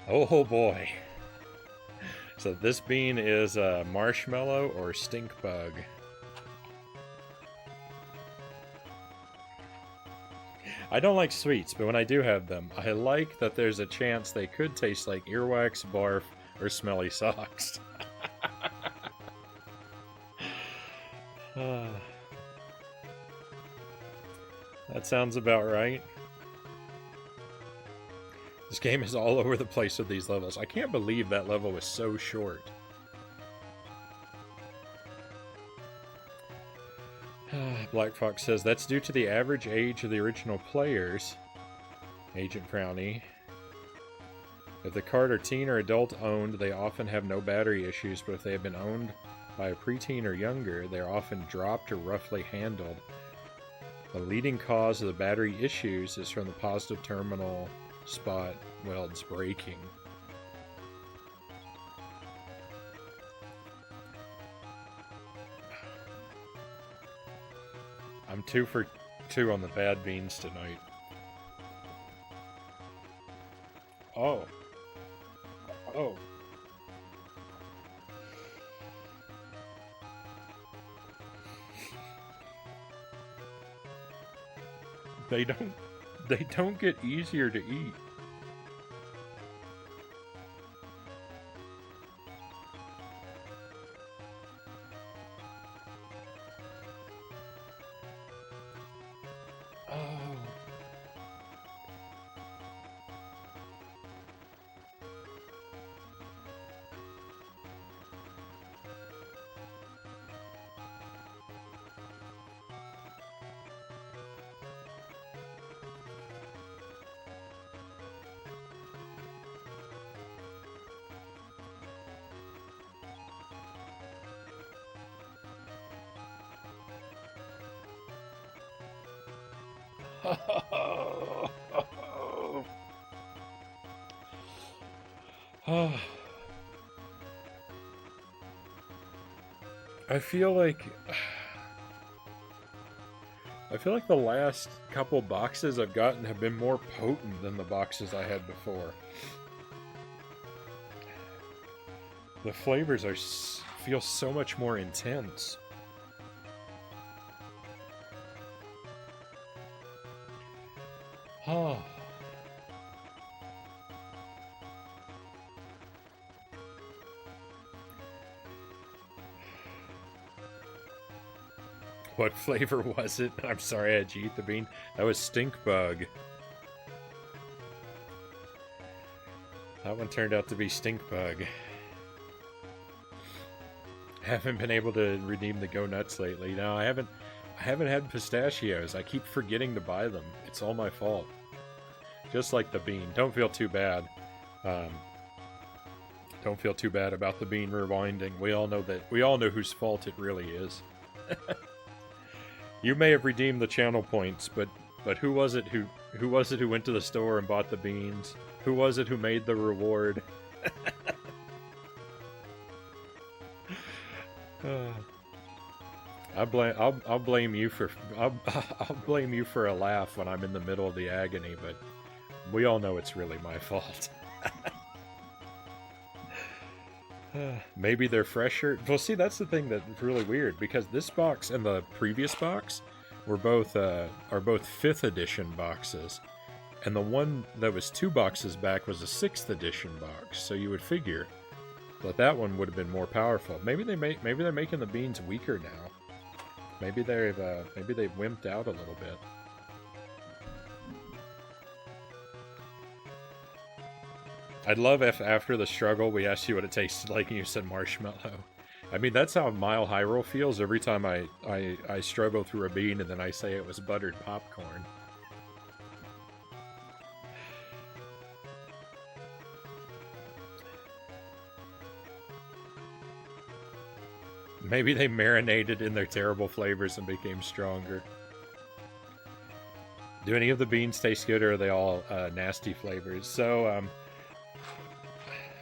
Oh boy. So this bean is marshmallow or stink bug. I don't like sweets, but when I do have them, I like that there's a chance they could taste like earwax, barf, or smelly socks. That sounds about right. This game is all over the place with these levels. I can't believe that level was so short. Black Fox says, that's due to the average age of the original players. Agent Frownie. If the card are teen or adult owned, they often have no battery issues, but if they have been owned by a preteen or younger, they are often dropped or roughly handled. The leading cause of the battery issues is from the positive terminal spot welds breaking. I'm 2 for 2 on the bad beans tonight. Oh. Oh. They don't get easier to eat. I feel like the last couple boxes I've gotten have been more potent than the boxes I had before. The flavors feel so much more intense. Oh. What flavor was it? I'm sorry I had you eat the bean. That was stink bug. That one turned out to be stink bug. Haven't been able to redeem the Go Nuts lately. No, I haven't had pistachios. I keep forgetting to buy them. It's all my fault. Just like the bean. Don't feel too bad. Don't feel too bad about the bean rewinding. We all know whose fault it really is. You may have redeemed the channel points, but who was it who went to the store and bought the beans? Who was it who made the reward? I'll blame you for a laugh when I'm in the middle of the agony, but we all know it's really my fault. Maybe they're fresher. Well, see, that's the thing that's really weird, because this box and the previous box are both 5th edition boxes, and the one that was 2 boxes back was a 6th edition box. So you would figure that one would have been more powerful. Maybe they're making the beans weaker now. Maybe they've wimped out a little bit. I'd love if after the struggle we asked you what it tasted like and you said marshmallow. I mean, that's how Mile High Roll feels every time I struggle through a bean and then I say it was buttered popcorn. Maybe they marinated in their terrible flavors and became stronger. Do any of the beans taste good, or are they all nasty flavors? So,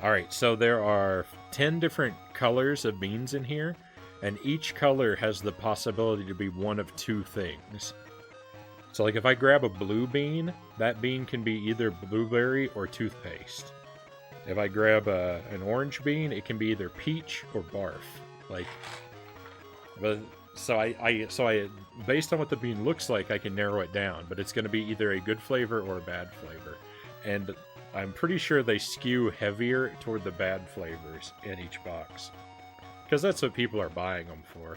alright, so there are 10 different colors of beans in here, and each color has the possibility to be one of 2 things. So, like, if I grab a blue bean, that bean can be either blueberry or toothpaste. If I grab an orange bean, it can be either peach or barf. Like, but so I based on what the bean looks like, I can narrow it down, but it's going to be either a good flavor or a bad flavor, and I'm pretty sure they skew heavier toward the bad flavors in each box, because that's what people are buying them for.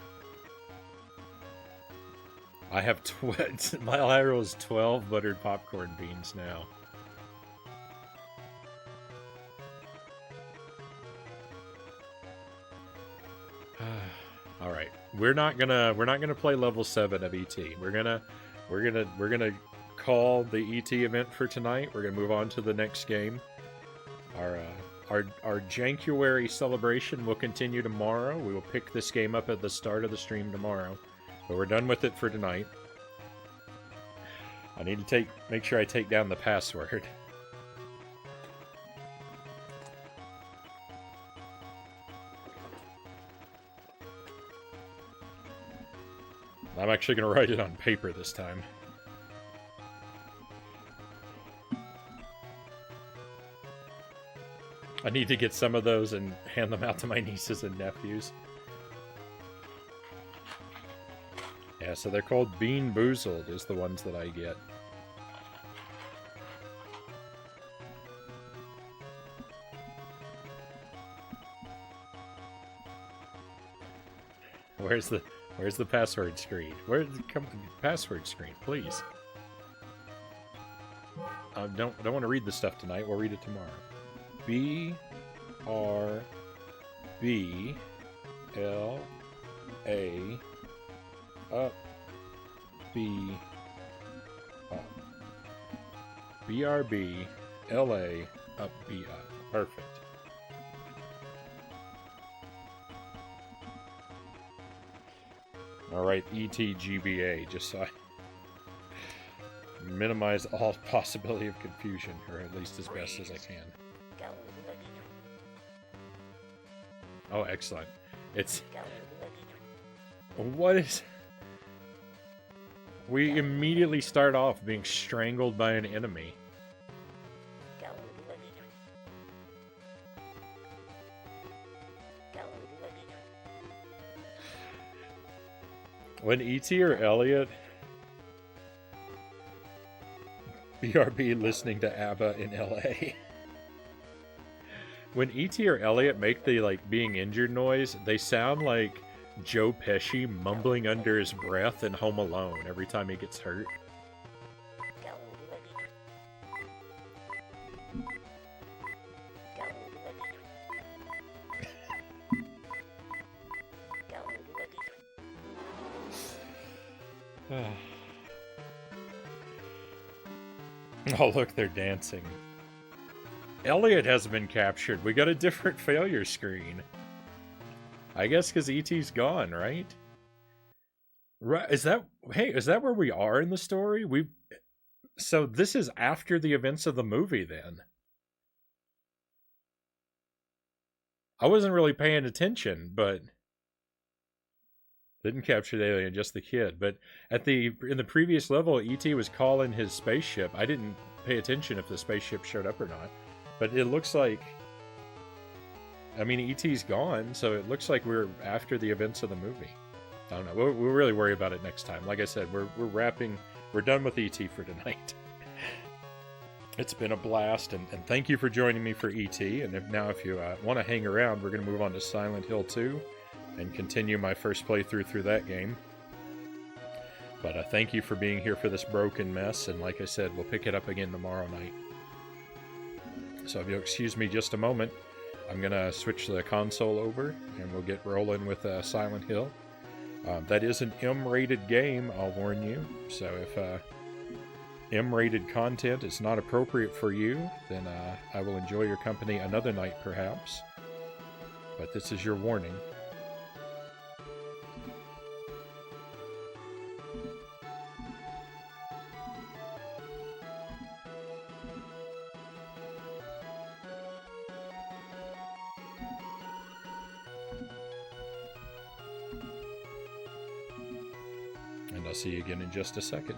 I have Mile High Roll's 12 buttered popcorn beans now. All right, we're not gonna play level 7 of ET. We're gonna call the ET event for tonight. We're gonna move on to the next game. Our Jankuary celebration will continue tomorrow. We will pick this game up at the start of the stream tomorrow, but we're done with it for tonight. I need to make sure I take down the password. I'm actually going to write it on paper this time. I need to get some of those and hand them out to my nieces and nephews. Yeah, so they're called Bean Boozled is the ones that I get. Where's the password screen? Password screen, please. Don't want to read the stuff tonight. We'll read it tomorrow. B-R-B-L-A up B up. B-R-B-L-A up B up. Perfect. Alright, ETGBA, just so I minimize all possibility of confusion, or at least as best as I can. Oh, excellent. It's... What is... We immediately start off being strangled by an enemy. When E.T. or Elliot... BRB listening to ABBA in LA. When E.T. or Elliot make the, like, being injured noise, they sound like Joe Pesci mumbling under his breath in Home Alone every time he gets hurt. Oh, look, they're dancing. Elliot has been captured. We got a different failure screen. I guess because E.T.'s gone, right? Right? Is that... Hey, is that where we are in the story? So this is after the events of the movie, then. I wasn't really paying attention, but... Didn't capture the alien, just the kid. But in the previous level, E.T. was calling his spaceship. I didn't pay attention if the spaceship showed up or not. But it looks like... I mean, E.T.'s gone, so it looks like we're after the events of the movie. I don't know. We'll really worry about it next time. Like I said, we're done with E.T. for tonight. It's been a blast, and thank you for joining me for E.T. And if you want to hang around, we're going to move on to Silent Hill 2 and continue my first playthrough through that game. But thank you for being here for this broken mess, and like I said, we'll pick it up again tomorrow night. So if you'll excuse me just a moment, I'm going to switch the console over, and we'll get rolling with Silent Hill. That is an M-rated game, I'll warn you. So if M-rated content is not appropriate for you, then I will enjoy your company another night, perhaps. But this is your warning. I'll see you again in just a second.